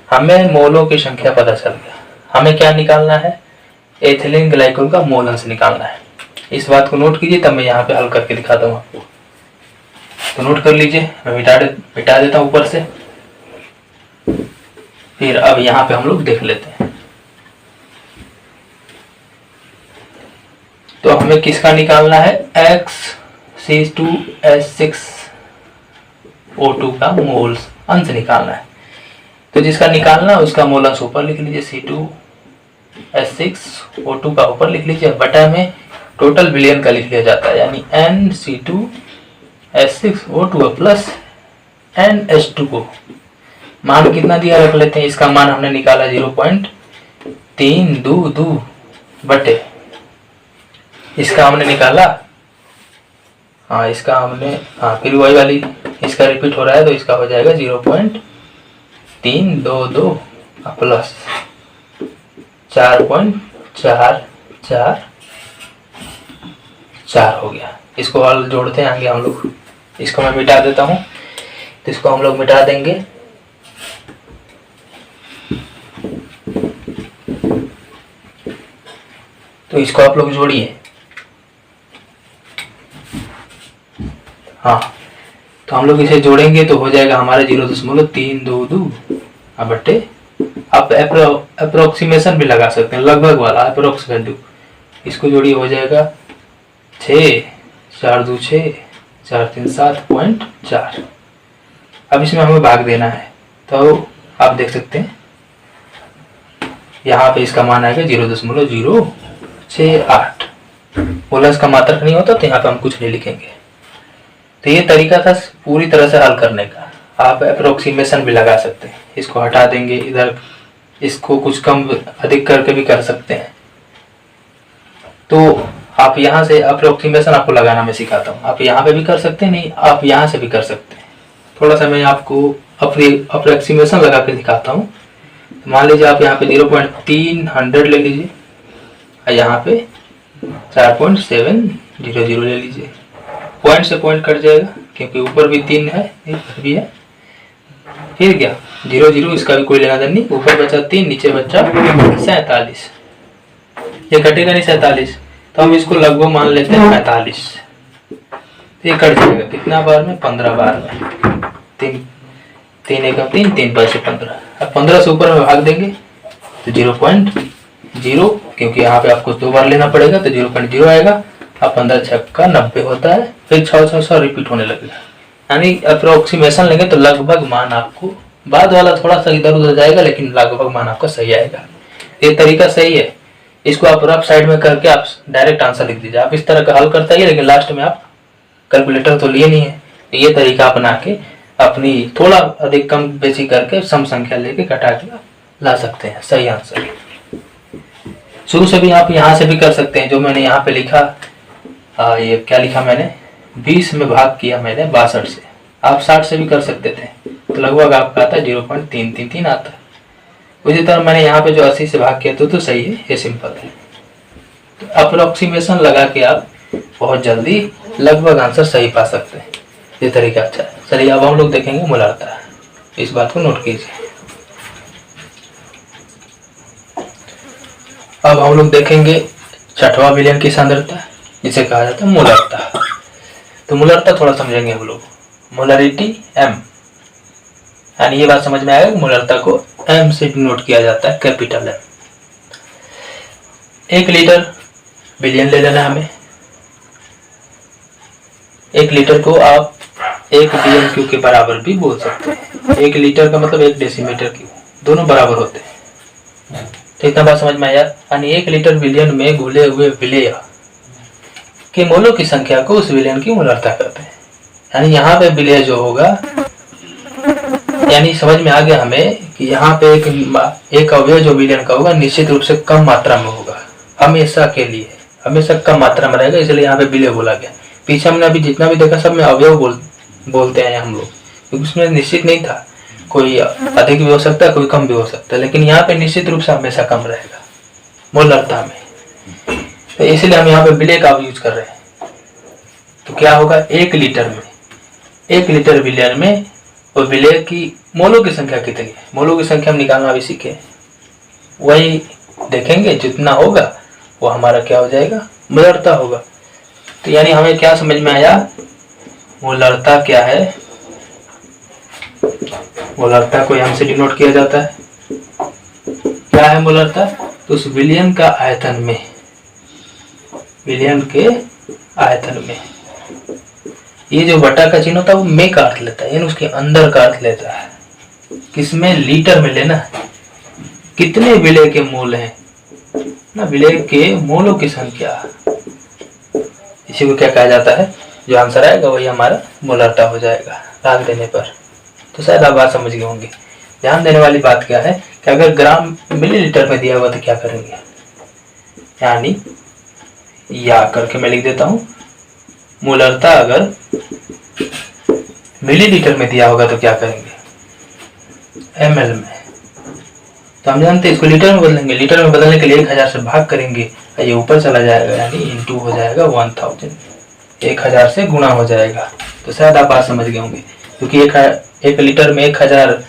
हमें मोलों की संख्या पता चल गया। हमें क्या निकालना है, एथिलीन ग्लाइकोल का मोल अंश निकालना है। इस बात को नोट कीजिए, तब मैं यहाँ पे हल करके दिखाता हूँ आपको। तो नोट कर लीजिए, मैं मिटा देता हूँ ऊपर से। फिर अब यहाँ पे हम लोग देख लेते हैं। तो हमें किसका निकालना है, C2H6O2 का मोल अंश निकालना है। तो जिसका निकालना है उसका मोल अंश ऊपर लिख लीजिए, C2H6O2 का ऊपर लिख लीजिए, बटा में टोटल विलयन का लिख लिया जाता है, यानी NC2H6O2 प्लस NH2O। मान कितना दिया रख लेते हैं, इसका मान हमने निकाला 0.322 बटे, इसका हमने निकाला, इसका हमने, फिर वही वाली, इसका रिपीट हो रहा है तो इसका हो जाएगा 0.322 प्लस 4.444 हो गया। इसको हल जोड़ते हैं आगे हम लोग। इसको मैं मिटा देता हूँ, तो इसको हम लोग मिटा देंगे। तो इसको आप लोग जोड़िए, तो हम लोग इसे जोड़ेंगे तो हो जाएगा हमारे 0.322 बटे, आप अप्रोक्सीमेशन भी लगा सकते हैं, लगभग वाला अप्रोक्स वैल्यू। इसको जोड़िए, हो जाएगा 6, 4 2 6, 4 3 7.4। अब इसमें हमें भाग देना है, तो आप देख सकते हैं यहाँ पे इसका मान आएगा 0.068। मोलस का मात्रक नहीं होता तो यहाँ पे हम कुछ नहीं लिखेंगे। तो ये तरीका था पूरी तरह से हल करने का। आप अप्रोक्सीमेशन भी लगा सकते हैं, इसको हटा देंगे इधर, इसको कुछ कम अधिक करके भी कर सकते हैं। तो आप यहाँ से अप्रोक्सीमेशन आपको लगाना मैं सिखाता हूँ, आप यहाँ पे भी कर सकते हैं, नहीं आप यहाँ से भी कर सकते हैं। थोड़ा सा मैं आपको अप्रोक्सीमेशन लगा के दिखाता हूँ। मान लीजिए आप यहाँ पे 0.300 ले लीजिए, यहाँ पे 4.700 ले लीजिए। पॉइंट से पॉइंट कट जाएगा क्योंकि ऊपर भी 3 है, इधर भी है। फिर क्या 0 इसका भी कोई लेना देना नहीं, ऊपर बचा 3, नीचे बचा 47। ये कटेगा नहीं 47, तो हम इसको लगभग मान लेते हैं 45। ये कट जाएगा कितना बार में, 15 बार में। 3 एकम 3, 3 5 15। अब 15 से ऊपर में भाग देंगे तो 0.0, क्योंकि यहाँ पे आपको 2 बार लेना पड़ेगा तो 0.0 आएगा। अब 15 छक्का 90 होता है, फिर 6 रिपीट होने लगेगा। यानी अप्रोक्सीमेशन लेंगे तो लगभग मान आपको, बाद वाला थोड़ा सा इधर उधर जाएगा लेकिन लगभग मान आपका सही आएगा। ये तरीका सही है, इसको आप रफ साइड में करके आप डायरेक्ट आंसर लिख दीजिए। आप इस तरह का हल करते हैं, लेकिन लास्ट में आप कैलकुलेटर तो लिए नहीं है, ये तरीका अपना के अपनी थोड़ा अधिक कम बेची करके सम संख्या लेके घटा के ला सकते हैं। सही आंसर। शुरू से भी आप यहाँ से भी कर सकते हैं, जो मैंने यहाँ पे लिखा, ये क्या लिखा मैंने, 20 में भाग किया मैंने 62 से, आप 60 से भी कर सकते थे, तो लगभग आपका आता है 0.333 आता है। उसी तरह मैंने यहाँ पे जो 80 से भाग किया तो सही है, ये सिंपल है। तो अप्रोक्सीमेशन लगा के आप बहुत जल्दी लगभग आंसर सही पा सकते हैं, ये तरीका अच्छा है। चलिए अब हम लोग देखेंगे मूलार्ता, इस बात को नोट कीजिए। अब हम लोग देखेंगे छठवां विलयन की सांद्रता, जिसे कहा जाता है मूलार्ता। तो मूलार्ता थोड़ा समझेंगे हम लोग। मोलरिटी m, यानी ये बात समझ में आएगा कि मूलार्ता को m से डिनोट किया जाता है, कैपिटल M। 1 लीटर विलयन ले लेना हमें। 1 लीटर को आप 1 BMQ के बराबर भी बोल सकते हैं। 1 लीटर का मतलब 1 डेसीमीटर क्यूब, दोनों बराबर होते हैं। तो इतना बात समझ में आया। यानी 1 लीटर विलयन में घुले हुए विलेय के मोलों की संख्या को उस विलयन की मूलार्ता कहते हैं। यानी यहाँ पे विलेय जो होगा, यानी समझ में आ गया हमें कि यहाँ पे एक अवयव जो विलयन का होगा निश्चित रूप से कम मात्रा में होगा, हमेशा के लिए हमेशा कम मात्रा में रहेगा, इसलिए यहाँ पे विलेय बोला गया। पीछे हमने अभी जितना भी देखा सब में अवयव बोलते हैं हम लोग, क्योंकि उसमें निश्चित नहीं था, कोई अधिक भी हो सकता है, कोई कम भी हो सकता है, लेकिन यहाँ पे निश्चित रूप से हमेशा कम रहेगा मूलार्ता में, तो इसलिए हम यहाँ पे विलेय का यूज कर रहे हैं। तो क्या होगा, 1 लीटर में, 1 लीटर विलयन में और विलेय की मोलों की संख्या कितनी है, मोलों की संख्या हम निकालना भी सीखे, वही देखेंगे, जितना होगा वो हमारा क्या हो जाएगा, मूलार्ता होगा। तो यानी हमें क्या समझ में आया, मूलार्ता क्या है, मूलार्ता को यहाँ से डिनोट किया जाता है। क्या है मूलार्ता, तो उस विलयन का आयतन में, विलयन के आयतन में, ये जो बटा का चिन्ह होता है वो में का अर्थ लेता है, यानी उसके अंदर का अर्थ लेता है। किसमें, लीटर में लेना, कितने विलेय के मोल हैं ना, विलेय के मोलों की संख्या, इसी को क्या कहा जाता है, जो आंसर आएगा वही हमारा मूलार्ता हो जाएगा भाग देने पर। तो शायद आप बात समझ गए होंगे। ध्यान देने वाली बात क्या है कि अगर ग्राम मिलीलीटर में दिया हुआ तो क्या करेंगे, यानी या करके मैं लिख देता हूं, मूलार्ता अगर मिलीलीटर में दिया होगा तो क्या करेंगे, ml में। तो हम जानते हैं इसको लीटर में बदलेंगे, लीटर में बदलने के लिए 1000 से भाग करेंगे, ये ऊपर चला जाएगा, यानी इंटू हो जाएगा 1000, 1000 से गुणा हो जाएगा। तो शायद आप बात समझ गए होंगे, क्योंकि एक लीटर में 1000,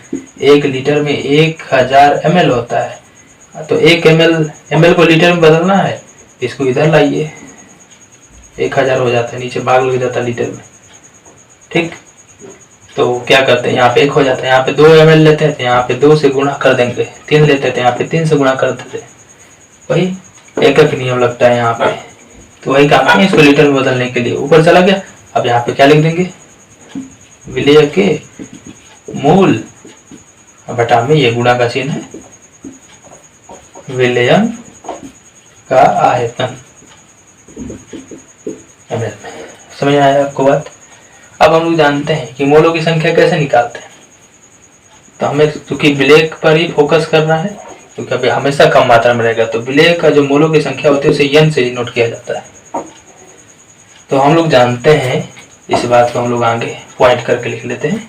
1 लीटर में 1000 ml होता है, तो 1 ml को लीटर में बदलना है, इसको इधर लाइए, 1000 हो जाता है, नीचे भाग लग जाता है लीटर में, ठीक। तो क्या करते हैं, यहाँ पे 1 हो जाता है, यहाँ पे 2 ml लेते हैं, यहाँ पे 2 से गुणा कर देंगे, 3 लेते थे, यहाँ पे 3 से गुणा कर देते, वही एक नियम लगता है यहाँ पे। तो वही काम है, इसको लीटर में बदलने के लिए ऊपर चला गया। अब यहाँ पे क्या लिख देंगे, विलेय के मूल बटा में ये गुणा का चिन्ह है, विलयन का आयतन ml में। समझ आया आपको बात। अब हम लोग जानते हैं कि मोलों की संख्या कैसे निकालते हैं, तो हमें क्योंकि विलेय पर ही फोकस करना है, क्योंकि अभी हमेशा कम मात्रा में रहेगा, तो विलेय का जो मोलों की संख्या होती है उसे n से नोट किया जाता है। तो हम लोग जानते हैं, इस बात को हम लोग आगे पॉइंट करके लिख लेते हैं,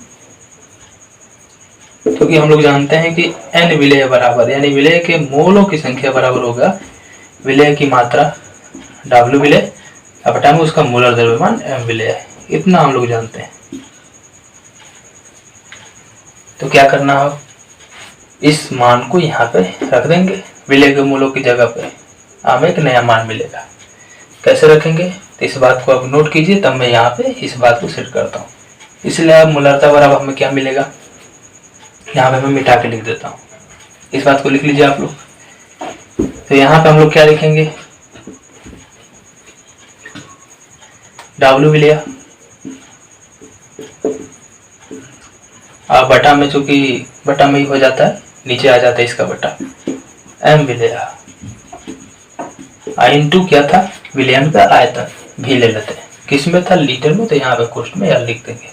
क्योंकि हम लोग जानते हैं कि n विलेय बराबर, यानी विलेय के मोलों की संख्या बराबर होगा विलेय की मात्रा W विलेय बटा में उसका मोलर द्रव्यमान m विलेय है, इतना हम लोग जानते हैं। तो क्या करना हो, इस मान को यहाँ पे रख देंगे, विलेय के मूलों की जगह पे हमें एक नया मान मिलेगा। कैसे रखेंगे, तो इस बात को आप नोट कीजिए, तब मैं यहाँ पे इस बात को सेट करता हूँ। इसलिए अब मूलार्ता बराबर हमें क्या मिलेगा, यहाँ पे मैं मिटा के लिख देता हूँ, इस बात को लिख लीजिए आप लोग। तो यहाँ पे हम लोग क्या लिखेंगे, W विलेय, अब बटा में, चूंकि बटा में ही हो जाता है, नीचे आ जाता है इसका बटा, m विलेय, इंटू क्या था, विलयन का आयतन भी ले लेते हैं, किस में था, लीटर में, तो यहाँ पे कोष्ठ में यार लिख देंगे,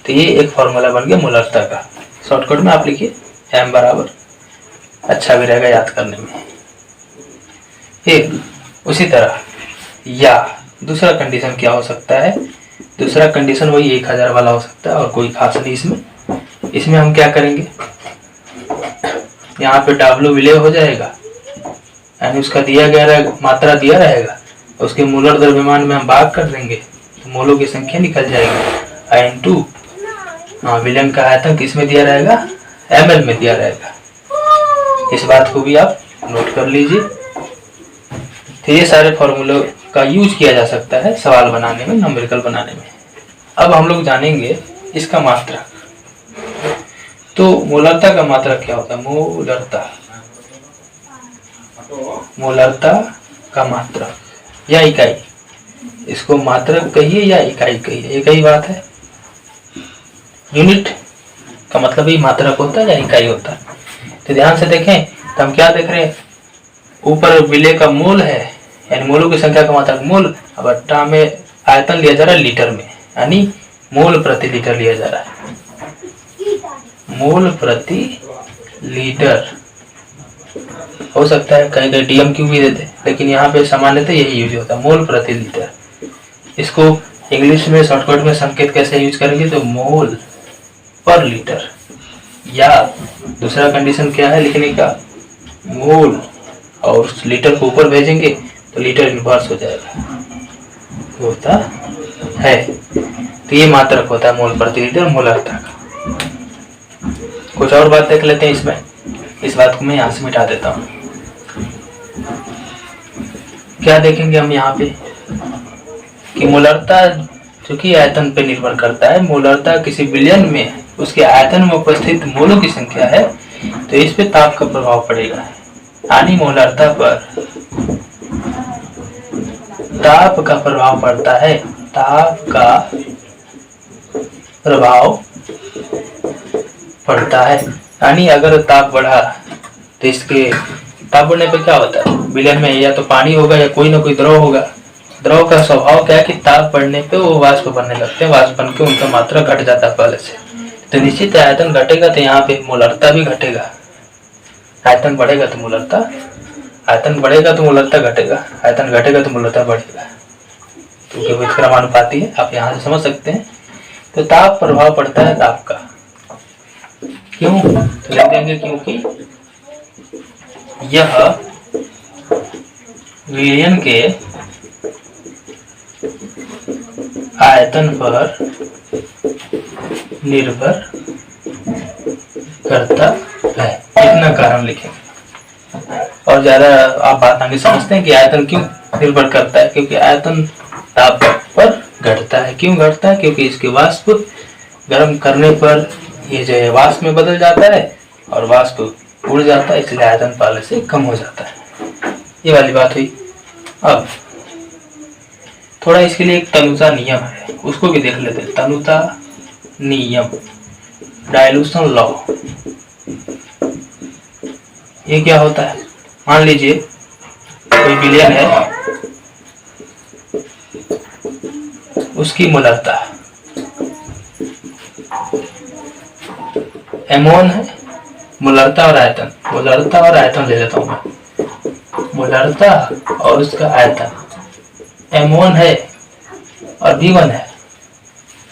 तो ये एक फॉर्मूला बन गया मूलरता का। शॉर्टकट में आप लिखिए m बराबर, अच्छा भी रहेगा याद करने में। फिर उसी तरह या दूसरा कंडीशन क्या हो सकता है, दूसरा कंडीशन वही 1000 वाला हो सकता है और कोई खास नहीं इसमें हम क्या करेंगे, यहाँ पे W विलय हो जाएगा, यानी उसका दिया गया मात्रा दिया रहेगा, उसके मूलर द्रव्यमान में हम भाग कर देंगे तो मोलों की संख्या निकल जाएगी। N2 विलयन का आयतन किसमें दिया रहेगा, ml में दिया रहेगा। इस बात को भी आप नोट कर लीजिए। तो ये सारे फॉर्मूलों का यूज किया जा सकता है सवाल बनाने में, न्यूमेरिकल बनाने में। अब हम लोग जानेंगे इसका मात्रक। तो मूलरता का मात्रक क्या होता है, मूलरता का मात्रक या इकाई, इसको मात्रक कहिए या इकाई कहिए, एक ही बात है। यूनिट का मतलब ही मात्रक होता है या इकाई होता है। तो ध्यान से देखें, तो हम क्या देख रहे हैं, ऊपर विलय का मोल है, यानी मोलों की संख्या का मात्रक मोल, अब अट्टा में आयतन लिया जा रहा है लीटर में, यानी मोल प्रति लीटर लिया जा रहा है, मोल प्रति लीटर। हो सकता है कहीं कहीं DMQ भी देते, लेकिन यहाँ पे सामान्यतः यही यूज होता है, मोल प्रति लीटर। इसको इंग्लिश में शॉर्टकट में संकेत कैसे यूज करेंगे, तो मोल पर लीटर, या दूसरा कंडीशन क्या है लिखने का, मोल और लीटर को ऊपर भेजेंगे तो लीटर इनवर्स हो जाएगा, होता है। तो ये मात्रक होता है मोल प्रति लीटर मूलरता का। कुछ और बात देख लेते हैं इसमें, इस बात को मैं यहाँ से मिटा देता हूँ। क्या देखेंगे हम यहाँ पे कि मूलरता चूंकि आयतन पे निर्भर करता है, मूलरता किसी विलयन में उसके आयतन में उपस्थित मोलों की संख्या है, तो इस पे ताप का प्रभाव पड़ेगा, यानी मूलरता पर ताप का प्रभाव पड़ता है, ताप का प्रभाव पड़ता है। यानी अगर ताप बढ़ा तो इसके ताप बढ़ने पे क्या होता है, विलयन में या तो पानी होगा या कोई ना कोई द्रव होगा। द्रव का स्वभाव क्या है कि ताप बढ़ने पे वो वाष्प बनने लगते हैं, वाष्प बन के उनका मात्रा घट जाता है पहले से, तो निश्चित आयतन घटेगा तो यहाँ पे मूलरता भी घटेगा। आयतन बढ़ेगा तो मूलरता, आयतन बढ़ेगा तो मूलरता घटेगा, आयतन घटेगा तो मूलरता बढ़ेगा, क्योंकि वो क्रमानुपाती है, आप यहाँ से समझ सकते हैं। तो ताप प्रभाव पड़ता है ताप का, क्यों, तो लिख देंगे क्योंकि यह विलयन के आयतन पर निर्भर करता है, इतना कारण लिखेंगे। और ज्यादा आप बात आगे समझते हैं कि आयतन क्यों निर्भर करता है, क्योंकि आयतन ताप पर घटता है। क्यों घटता है, क्योंकि इसके वाष्प गर्म करने पर ये जो है वाष्प में बदल जाता है और वाष्प उड़ जाता है, इसलिए आयतन पहले से कम हो जाता है। ये वाली बात हुई। अब थोड़ा इसके लिए एक तनुता नियम है, उसको भी देख लेते हैं। तनुता नियम, डाइल्यूशन लॉ, ये क्या होता है, मान लीजिए कोई विलयन है, उसकी मूलरता M1 है, मूलरता और आयतन, मूलरता और आयतन ले लेता हूं मैं, मूलरता और उसका आयतन M1 है और V1 है,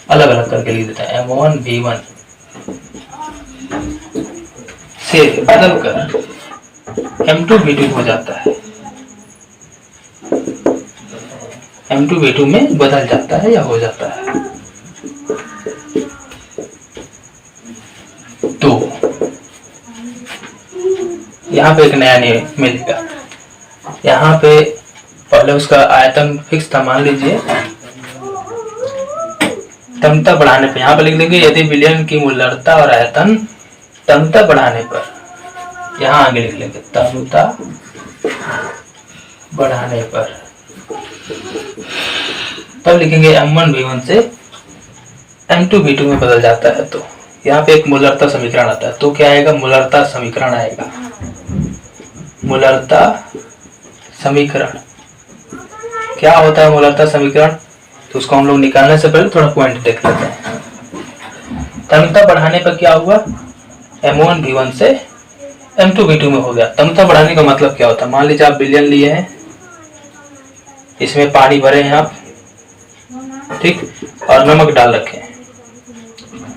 अलग अलग करके लिख देता है। M1 V1 से बदलकर M2 V2 हो जाता है, M2 V2 में बदल जाता है या हो जाता है। तो यहाँ पे एक नया नियम मिलेगा। यहाँ पे पहले उसका आयतन फिक्स था, मान लीजिए तन्यता बढ़ाने पर, यहाँ पे लिख देंगे यदि विलयन की मूलरता और आयतन तन्यता बढ़ाने पर, यहाँ आगे लिख लेंगे तन्यता बढ़ाने पर, तब लिखेंगे M1 V1 से M2 V2 में बदल जाता है। तो यहाँ पे एक मूलरता समीकरण आता है, तो क्या आएगा, मूलरता समीकरण आएगा। मूलरता समीकरण क्या होता है, मूलरता समीकरण, तो उसको हम लोग निकालने से पहले थोड़ा पॉइंट देख लेते हैं। तन्यता बढ़ाने पर क्या हुआ, M1V1 से M2V2 में हो गया। तन्यता बढ़ाने का मतलब क्या होता है, मान लीजिए आप विलयन लिए हैं, इसमें पानी भरे हैं आप, ठीक, और नमक डाल रखे हैं।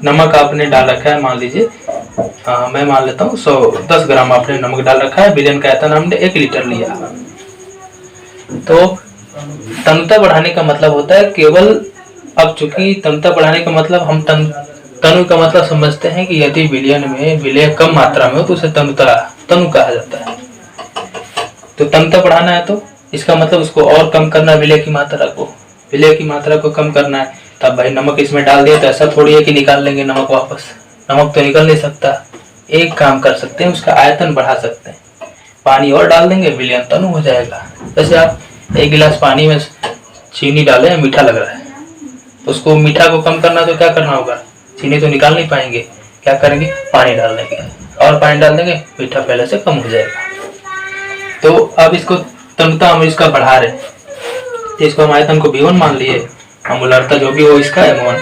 नमक आपने डाल रखा है, मान लीजिए मैं मान लेता हूँ 10 ग्राम आपने नमक डाल रखा है। विलयन का आयतन हमने 1 लीटर लिया। तो तन्यता बढ़ाने का मतलब होता है केवल, अब चूंकि तन्यता बढ़ाने का मतलब हम तनु का मतलब समझते हैं कि यदि विलयन में विलय कम मात्रा में हो तो उसे तनु कहा जाता है। तो तन्यता बढ़ाना है तो इसका मतलब उसको और कम करना है, विलय की मात्रा को कम करना है। तब भाई नमक इसमें डाल दिया तो ऐसा थोड़ी है कि निकाल लेंगे नमक वापस, नमक तो निकल नहीं सकता। एक काम कर सकते हैं, उसका आयतन बढ़ा सकते हैं, पानी और डाल देंगे, विलयन तनु हो जाएगा। जैसे आप 1 गिलास पानी में चीनी डालें, मीठा लग रहा है, उसको मीठा को कम करना तो क्या करना होगा, चीनी तो निकाल नहीं पाएंगे, क्या करेंगे, पानी डाल देंगे, और पानी डाल देंगे, मीठा पहले से कम हो जाएगा। तो अब इसको तन्यता हम इसका बढ़ा रहे, तो इसको हम आयतन को V1 मान लिए, अम्लता जो भी हो इसका M1।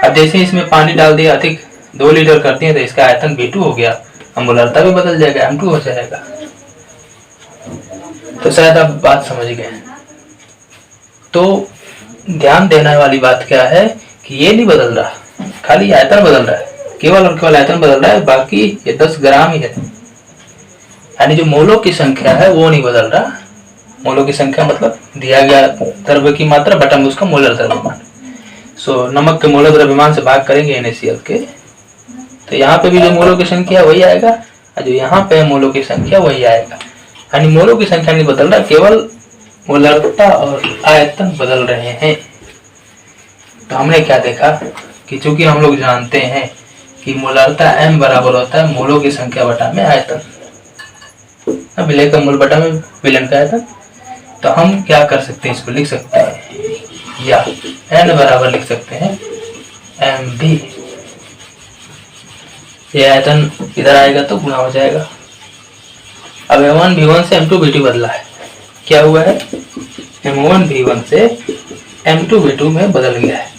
अब जैसे इसमें पानी डाल दिया अधिक, 2 लीटर करती है, तो इसका आयतन V2 हो गया, अम्लता भी बदल जाएगा, M2 हो जाएगा। तो शायद आप बात समझ गए। तो ध्यान देने वाली बात क्या है कि ये नहीं बदल रहा, खाली आयतन बदल रहा है, केवल और केवल आयतन बदल रहा है, बाकी ये 10 ग्राम ही है। यानी जो मोलों की संख्या है वो नहीं बदल रहा। मोलों की संख्या मतलब दिया गया द्रव्य की मात्रा बटा में उसका मोलर द्रव्यमान। नमक के मोलर द्रव्यमान से भाग करेंगे NaCl के, तो यहाँ पे भी जो मोलों की संख्या वही आएगा, और जो यहाँ पे मोलों की संख्या वही आएगा। यानी मोलों की संख्या नहीं बदल रहा, केवल मोलरता और आयतन बदल रहे हैं। तो हमने क्या देखा कि चूंकि हम लोग जानते हैं कि मोलरता M बराबर होता है मोलों की संख्या बटा में आयतन, विलय का मोल बटा में विलयन का आयतन। तो हम क्या कर सकते हैं, इसको लिख सकते हैं, या N बराबर लिख सकते हैं MV, ये आयतन इधर आएगा तो गुणा हो जाएगा। अब M1V1 से M2V2 बदला है, क्या हुआ है, M1V1 से M2V2 में बदल गया है।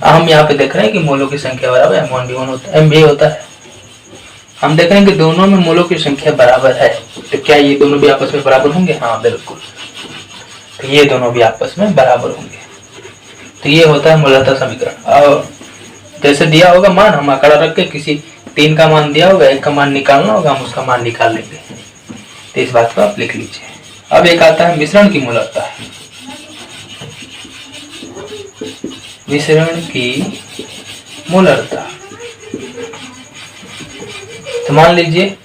हम यहाँ पे देख रहे हैं कि मोलों की संख्या बराबर M1V1 होता है, MV होता है। हम देख रहे हैं कि दोनों में मोलों की संख्या बराबर है, तो क्या ये दोनों भी आपस में बराबर होंगे, हाँ बिल्कुल, तो ये दोनों भी आपस में बराबर होंगे। तो ये होता है मोलरता समीकरण। और जैसे दिया होगा मान, हम आंकड़ा रख के किसी 3 का मान दिया होगा, 1 का मान निकालना होगा, हम उसका मान निकाल लेंगे। तो इस बात को आप लिख लीजिए। अब एक आता है मिश्रण की मोलरता। मिश्रण की मोलरता, तो मान लीजिए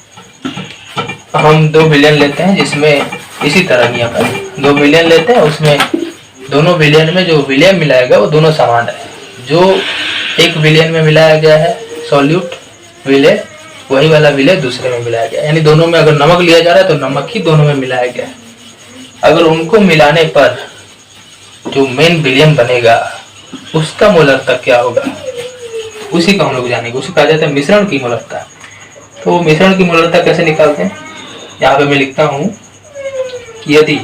हम 2 विलयन लेते हैं, जिसमें इसी तरह नियम है, 2 विलयन लेते हैं, उसमें दोनों विलयन में जो विलय मिलाएगा वो दोनों समान है। जो एक विलयन में मिलाया गया है सॉल्यूट विलय, वही वाला विलय दूसरे में मिलाया गया, यानी दोनों में अगर नमक लिया जा रहा है तो नमक ही दोनों में मिलाया गया है। अगर उनको मिलाने पर जो मेन विलयन बनेगा उसका मोलरता क्या होगा, उसी को हम लोग जानेंगे, उसे कहा जाता है मिश्रण की मोलरता। तो मिश्रण की मोलरता कैसे निकालते हैं, यहाँ पे मैं लिखता हूं कि यदि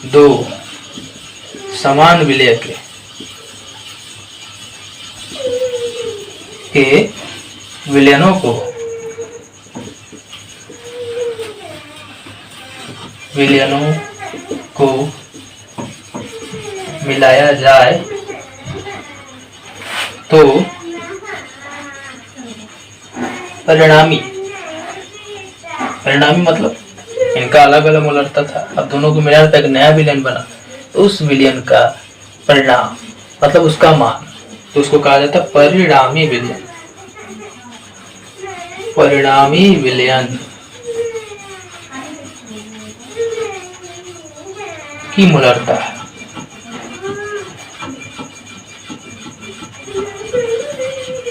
2 समान विलय के विलयनों को मिलाया जाए तो परिणामी मतलब इनका अलग अलग मोलरता था, अब दोनों को मिलाने पर एक नया विलयन बना, तो उस विलयन का परिणाम मतलब उसका मान, तो उसको कहा जाता है परिणामी विलयन। परिणामी विलयन की मोलरता है।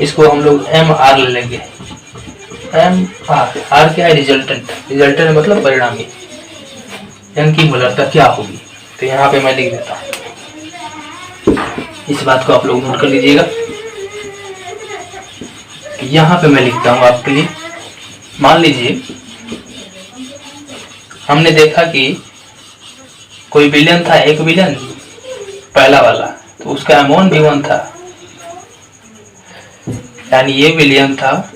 इसको हम लोग MR ले लेंगे। R क्या है, रिजल्टेंट मतलब परिणामी, इनकी मोलरता क्या होगी। तो यहाँ पे मैं लिख देता हूँ, इस बात को आप लोग नोट कर लीजिएगा। यहाँ पे मैं लिखता हूँ आपके लिए। मान लीजिए हमने देखा कि कोई विलयन था, एक विलयन पहला वाला, तो उसका M1V1 था, यानी ये विलयन था,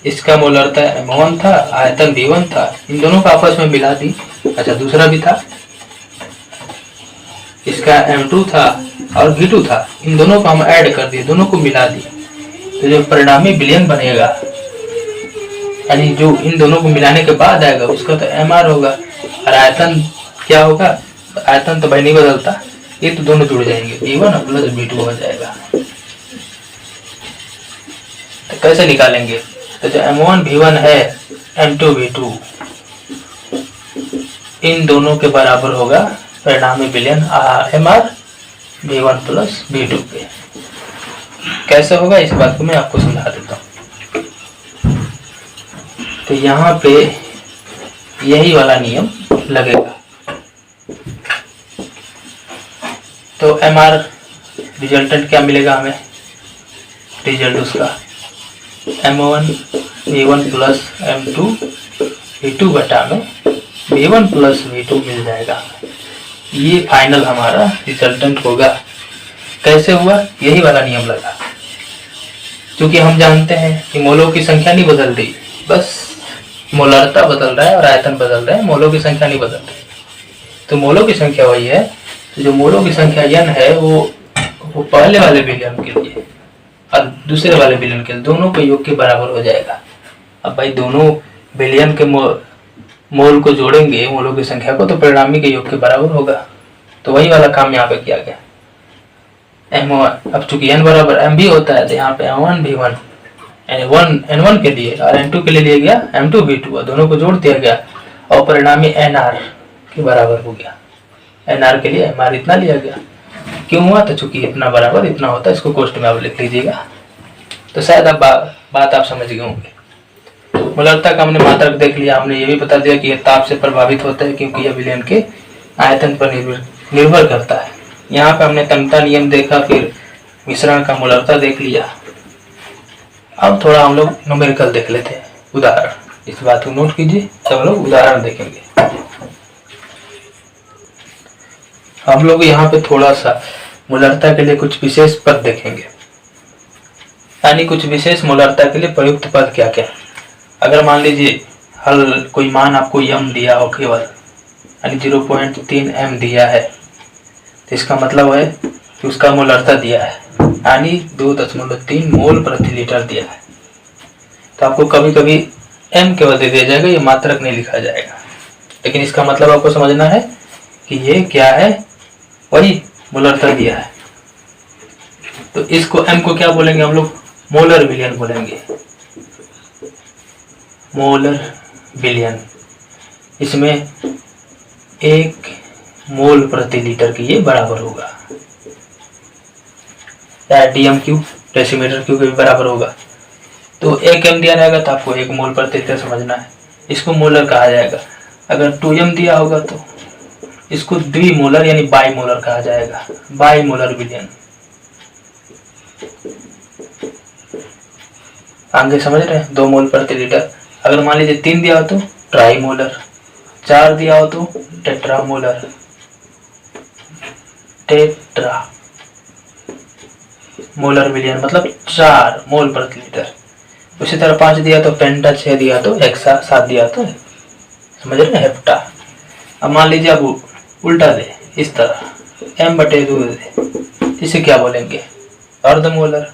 इसका मोलरता M1 था, आयतन V1 था, इन दोनों को आपस में मिला दी। अच्छा दूसरा भी था, इसका M2 था और V2 था, इन दोनों को हम ऐड कर दिए, दोनों को मिला दिए, तो जो परिणामी विलयन बनेगा यानी जो इन दोनों को मिलाने के बाद आएगा उसका तो MR होगा। और आयतन क्या होगा, आयतन तो भाई नहीं बदलता, ये तो दोनों जुड़ जाएंगे, V1 प्लस V2 हो जाएगा। तो कैसे निकालेंगे, तो जो M1 V1 है M2 V2 इन दोनों के बराबर होगा परिणामी विलयन MR V1 प्लस V2 पे। कैसे होगा इस बात को मैं आपको समझा देता हूँ। तो यहाँ पे यही वाला नियम लगेगा। तो MR रिजल्टेंट क्या मिलेगा हमें, रिजल्ट उसका M1 V1 plus M2 V2 बटा में V1 प्लस V2 मिल जाएगा। ये फाइनल हमारा रिजल्टेंट होगा। कैसे हुआ, यही वाला नियम लगा। क्योंकि हम जानते हैं कि मोलों की संख्या नहीं बदल रही, बस मोलरता बदल रहा है और आयतन बदल रहा है, मोलों की संख्या नहीं बदल रही। तो मोलों की संख्या वही है, तो जो मोलों की संख्या n है वो पहले वाले विलयन के लिए और दूसरे वाले विलयन के लिए दोनों के योग के बराबर हो जाएगा। अब भाई दोनों विलयन के मोल को जोड़ेंगे, मोलों की संख्या को, तो परिणामी के योग के बराबर होगा। तो वही वाला काम यहाँ पे किया गया। M1 अब चूंकि n बराबर M भी होता है, तो यहाँ पे M1 V1 N1 के लिए और N2 के लिए लिया गया M2 V2, दोनों को जोड़ दिया गया और परिणामी NR के बराबर हो गया। NR के लिए MR इतना लिया गया। क्यों हुआ, तो चूंकि इतना बराबर इतना होता है, इसको कोष्ठ में आप लिख लीजिएगा। तो शायद अब बात आप समझ गए होंगे। मोलरता का हमने मात्रक देख लिया, हमने ये भी बता दिया कि यह ताप से प्रभावित होता है क्योंकि यह विलयन के आयतन पर निर्भर करता है। यहाँ पे हमने तन्यता नियम देखा, फिर मिश्रण का मोलरता देख लिया। अब थोड़ा हम लोग न्यूमेरिकल देख लेते हैं, उदाहरण। इस बात को नोट कीजिए, सब लोग उदाहरण देखेंगे। हम लोग यहाँ पे थोड़ा सा मोलरता के लिए कुछ विशेष पद देखेंगे, यानी कुछ विशेष मोलरता के लिए प्रयुक्त पद क्या क्या। अगर मान लीजिए हल कोई मान आपको m दिया हो केवल, यानी 0.3 m दिया है, तो इसका मतलब है कि उसका मोलरता दिया है, यानी 2.3 मोल प्रति लीटर दिया है। तो आपको कभी कभी m केवल दे दिया जाएगा, ये मात्रक नहीं लिखा जाएगा, लेकिन इसका मतलब आपको समझना है कि ये क्या है, वही मोलरता दिया है। तो इसको m को क्या बोलेंगे हम लोग, मोलर विलयन बोलेंगे, मोलर विलयन। इसमें 1 मोल प्रति लीटर की ये बराबर होगा, या डीएम क्यूब डेसीमीटर क्यूब के भी बराबर होगा। तो 1 m दिया जाएगा तो आपको 1 मोल प्रति लीटर समझना है, इसको मोलर कहा जाएगा। अगर 2 m दिया होगा तो इसको द्विमोलर यानी बाईमोलर कहा जाएगा, बाईमोलर विलयन। आगे समझ रहे हैं, 2 मोल प्रति लीटर। अगर मान लीजिए 3 दिया हो तो ट्राईमोलर, 4 दिया हो तो टेट्रामोलर, टेट्रा मोलर विलयन मतलब 4 मोल प्रति लीटर। उसी तरह 5 दिया तो पेंटा, 6 दिया तो हेक्सा, 7 दिया तो समझ रहे हेप्टा। अब मान लीजिए अब उल्टा दे, इस तरह m/2 दे, इसे क्या बोलेंगे, अर्धमोलर।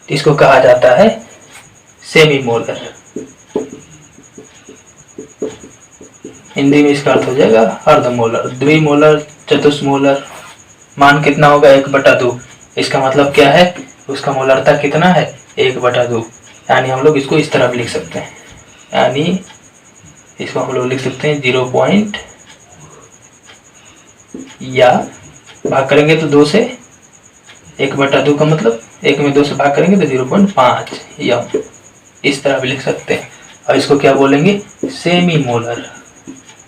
इसको कहा जाता है सेमी मोलर। हिंदी में इसका अर्थ हो जाएगा अर्धमोलर। द्विमोलर, चतुष्मोलर, मान कितना होगा 1/2। इसका मतलब क्या है, उसका मोलरता कितना है 1/2। यानी हम लोग इसको इस तरह भी लिख सकते हैं, यानी इसको हम लोग लिख सकते हैं 0. या भाग करेंगे तो 2 से, 1/2 का मतलब 1 में 2 से भाग करेंगे तो 0.5 या इस तरह भी लिख सकते हैं। और इसको क्या बोलेंगे, सेमी मोलर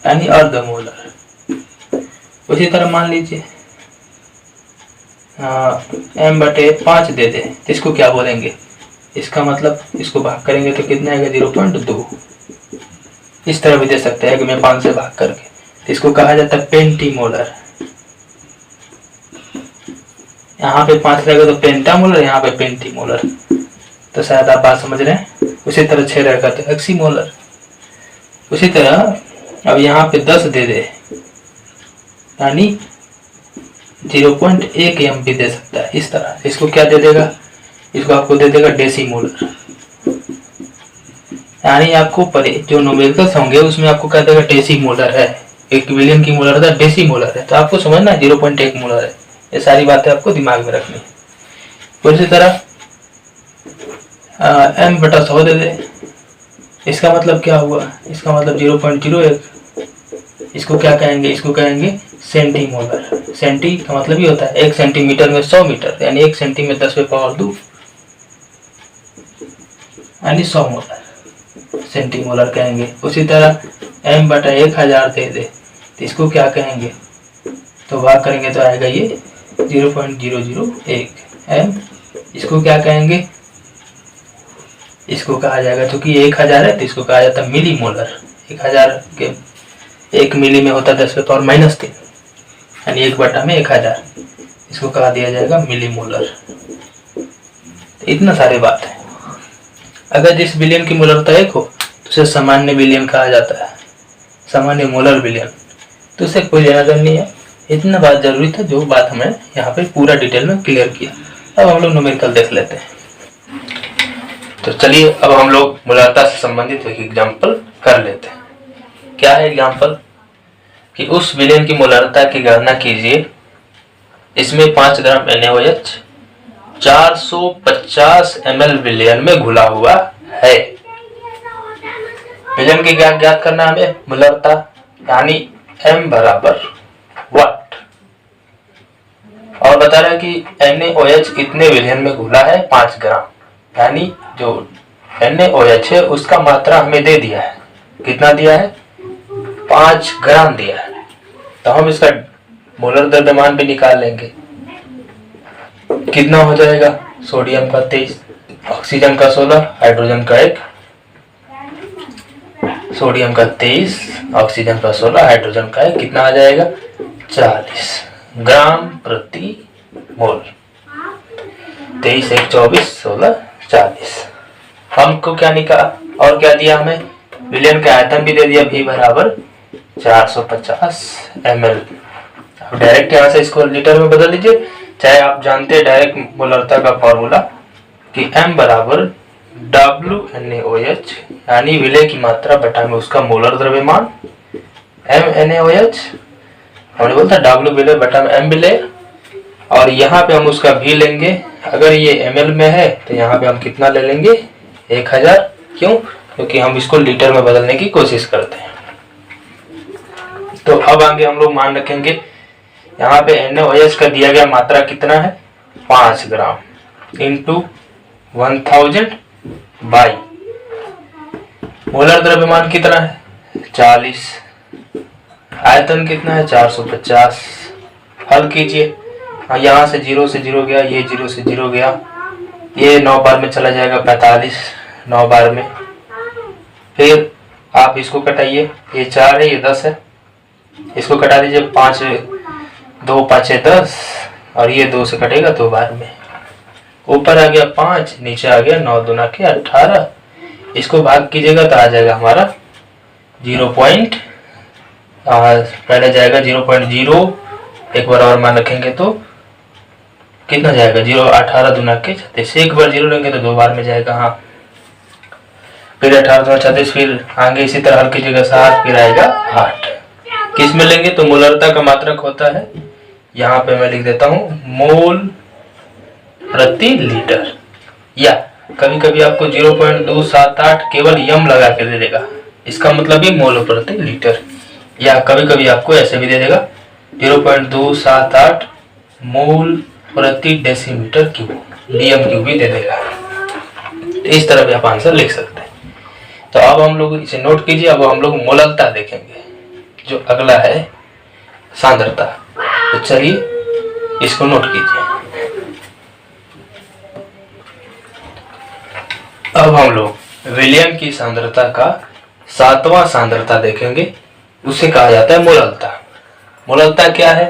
यानी अर्धमोलर। उसी तरह मान लीजिए m/5 दे दे, तो इसको क्या बोलेंगे, इसका मतलब इसको भाग करेंगे तो कितना आएगा 0.2। इस तरह भी दे सकते हैं कि मैं 5 से भाग करके, तो इसको कहा जाता है पेंटीमोलर यहाँ पे 5 रहेगा तो पेंटामोलर, यहाँ पे पेंटीमोलर। तो शायद आप बात समझ रहे हैं। उसी तरह 6 रहेगा तो हेक्सीमोलर। उसी तरह अब यहाँ पे 10 दे दे, यानी 0.1 एम भी दे सकता है। इस तरह इसको क्या दे देगा, इसको आपको दे देगा डेसीमोलर। यानी आपको जो न्यूमेरिकल्स होंगे उसमें आपको क्या देगा, डेसीमोलर है। 1 बिलियन की मोलर था, डेसीमोलर है। तो आपको समझना है 0.1 मोलर है। ये सारी बातें आपको दिमाग में रखनी है। तो इसी तरह m/100 दे दे, इसका मतलब क्या हुआ, इसका मतलब 0.01। इसको क्या कहेंगे, इसको कहेंगे सेंटीमोलर। सेंटी का मतलब ये होता है 1 सेंटीमीटर में 100 मीटर, यानी 1 सेंटी में 10⁻², यानी 100 मोलर सेंटीमोलर कहेंगे। उसी तरह m/1000 दे दे, तो इसको क्या कहेंगे, तो भाग करेंगे तो आएगा ये 0.001 m। इसको क्या कहेंगे, इसको कहा जाएगा, क्योंकि 1000 है तो इसको कहा जाता है मिली मोलर। 1000 के 1 मिली में होता है 10⁻³ यानी 1/1000। इसको कहा दिया जाएगा मिली मोलर। इतना सारी बात है। अगर जिस बिलियन की मोलरता 1 हो तो उसे सामान्य बिलियन कहा जाता है, सामान्य मोलर बिलियन। तो उससे कोई लेना देना नहीं है। इतना बात जरूरी था, जो बात हमें यहाँ पे पूरा डिटेल में क्लियर किया। अब हम लोग न्यूमेरिकल देख लेते हैं। तो चलिए अब हम लोग मोलरता से संबंधित एक एग्जाम्पल कर लेते हैं। क्या है एग्जाम्पल, कि उस विलेन की मोलरता की गणना कीजिए। इसमें 5 ग्राम NaOH 450 ml विलेन में घुला हुआ है। विलेन की क्या ज्ञात करना है हमें, मोलरता, यानी m बराबर वाट। और बता रहा है कि NaOH इतने विलेन में घुला है 5 ग्राम, यानी जो NaOH है उसका मात्रा हमें दे दिया है। कितना दिया है, 5 ग्राम दिया है। तो हम इसका मोलर द्रव्यमान भी निकाल लेंगे। कितना हो जाएगा, सोडियम का 23, ऑक्सीजन का 16, हाइड्रोजन का 1, सोडियम का 23, ऑक्सीजन का 16, हाइड्रोजन का 1, कितना आ जाएगा 40 ग्राम प्रति मोल। 23 1 24 16 40। हमको क्या निकाला और क्या दिया हमें, विलेन का आयतन भी दे दिया, V बराबर 450 ml। अब डायरेक्ट यहाँ से इसको लीटर में बदल लीजिए, चाहे आप जानते हैं डायरेक्ट मोलरता का फॉर्मूला कि m बराबर WNaOH, यानी विलेय की मात्रा बटा में उसका मोलर द्रव्यमान। MNaOH हमने बोलता W विलेय बटा में m विलेय, और यहाँ पे हम उसका V लेंगे। अगर ये ml में है तो यहाँ पे हम कितना ले लेंगे 1000। क्यों, क्योंकि हम इसको लीटर में बदलने की कोशिश करते हैं। तो अब आगे हम लोग मान रखेंगे, यहाँ पे NaOH का दिया गया मात्रा कितना है 5 ग्राम इंटू 1000 बाई मोलर द्रव्यमान कितना है 40, आयतन कितना है 450। हल कीजिए, यहाँ से 0 से 0 गया, ये 0 से 0 गया, ये 9 बार में चला जाएगा 45 9 बार में। फिर आप इसको कटाइए, ये 4 है, ये 10 है, इसको कटा दीजिए, 5 2 5 10, और ये 2 से कटेगा 2 बार में। ऊपर आ गया 5, नीचे आ गया 9 दूना के 18। इसको भाग कीजिएगा तो आ जाएगा हमारा 0 पहले जाएगा 0.0, एक बार और मान रखेंगे तो कितना जाएगा 0 18 दूना के 36। एक बार 0 लेंगे तो 2 बार में जाएगा। हाँ, फिर 18 दूना 36, फिर आगे इसी तरह हल कीजिएगा 7, फिर आएगा 8। किस में लेंगे तो मोलरता का मात्रक होता है, यहाँ पे मैं लिख देता हूँ मोल प्रति लीटर, या कभी कभी आपको 0.278 केवल यम लगा के दे देगा, इसका मतलब ही मोल प्रति लीटर। या कभी कभी आपको ऐसे भी दे देगा 0.278 मोल प्रति डेसीमीटर क्यूब, डीएम क्यूब भी दे देगा। इस तरह भी आप आंसर लिख सकते हैं। तो अब हम लोग इसे नोट कीजिए। अब हम लोग मोलरता देखेंगे, जो अगला है सांद्रता। तो चलिए इसको नोट कीजिए। अब हम लोग विलियन की सांद्रता का 7वां सांद्रता देखेंगे, उसे कहा जाता है मोलरता। मोलरता क्या है,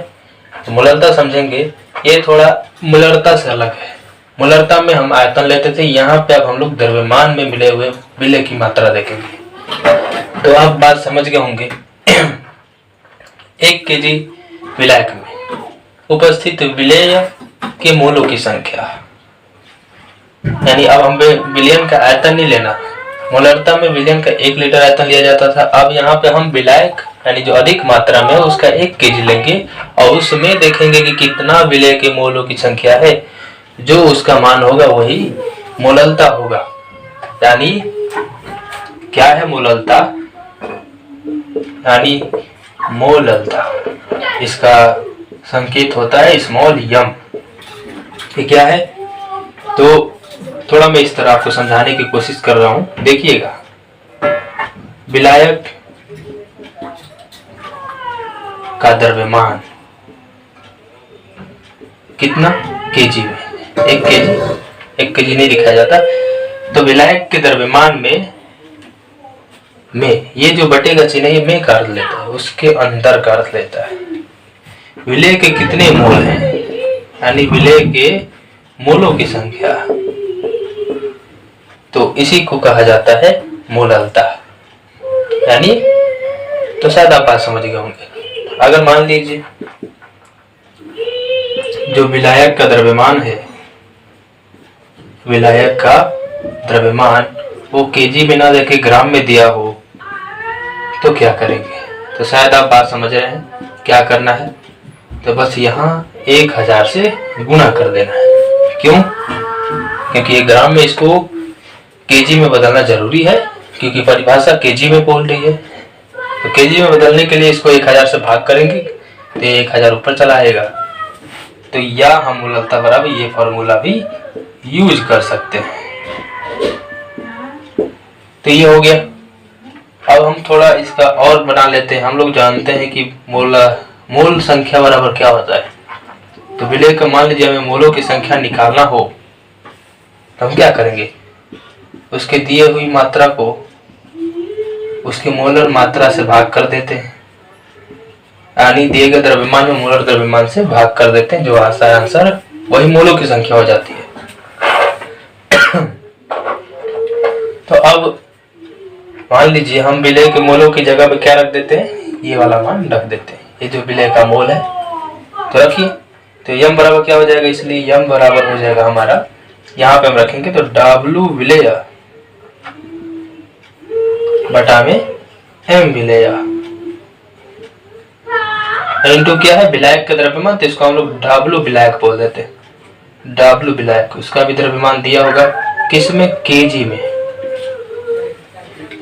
तो मोलरता समझेंगे ये थोड़ा मूलरता से अलग है। मूलरता में हम आयतन लेते थे, यहाँ पे अब हम लोग द्रव्यमान में मिले हुए विलय की मात्रा देखेंगे। तो आप बात समझ गए होंगे। 1 केजी विलायक में उपस्थित विलेय के मोलों की संख्या, यानी अब हम विलयन का आयतन नहीं लेना। मूलरता में विलयन का 1 लीटर आयतन लिया जाता था, अब यहाँ पे हम विलायक यानी जो अधिक मात्रा में उसका 1 केजी लेंगे और उसमें देखेंगे कि कितना विलय के मोलों की संख्या है, जो उसका मान होगा वही मोललता होगा। यानी क्या है मोललता, यानी मोललता इसका संकेत होता है स्मॉल यम। ये क्या है, तो थोड़ा मैं इस तरह आपको समझाने की कोशिश कर रहा हूं, देखिएगा। विलायक का द्रव्यमान कितना, केजी में, 1 केजी नहीं दिखाया जाता। तो विलायक के द्रव्यमान में ये जो बटे का चिन्ह है में का अर्थ लेता है, उसके अंदर का अर्थ लेता है। विलय के कितने मोल हैं, यानी विलय के मोलों की संख्या, तो इसी को कहा जाता है मोललता। यानी तो शायद आप बात समझ गए होंगे। अगर मान लीजिए जो विलायक का द्रव्यमान है, विलायक का द्रव्यमान वो केजी में ना देके ग्राम में दिया हो, तो क्या करेंगे। तो शायद आप बात समझ रहे हैं क्या करना है। तो बस यहाँ 1000 से गुणा कर देना है। क्यों, क्योंकि ये ग्राम में इसको केजी में बदलना जरूरी है, क्योंकि परिभाषा केजी में बोल रही है। तो केजी में बदलने के लिए इसको 1000 से भाग करेंगे तो 1000 ऊपर चला आएगा। तो या हम मूललता बराबर ये फॉर्मूला भी यूज कर सकते हैं। तो ये हो गया। अब हम थोड़ा इसका और बना लेते हैं। हम लोग जानते हैं कि मोल संख्या बराबर क्या होता है। तो विलय का मान लीजिए हमें मोलों की संख्या निकालना हो, तो हम क्या करेंगे, उसके दिए हुई मात्रा को उसके मोलर मात्रा से भाग कर देते हैं, यानी दिए गए द्रव्यमान में मोलर द्रव्यमान से भाग कर देते हैं, जो आंसर वही मोलों की संख्या हो जाती है। तो अब मान लीजिए हम विलय के मोलों की जगह पे क्या रख देते हैं, ये वाला मान रख देते हैं। ये जो विलय का मोल है तो रखिए। तो यम बराबर क्या हो जाएगा, इसलिए यम बराबर हो जाएगा हमारा, यहाँ पे हम रखेंगे तो W विलय बटा में M विलय। इंटू क्या है, विलायक का द्रव्यमान, तो इसको हम लोग W विलायक बोल देते हैं। W विलायक, उसका भी द्रव्यमान दिया होगा किसमें, केजी में।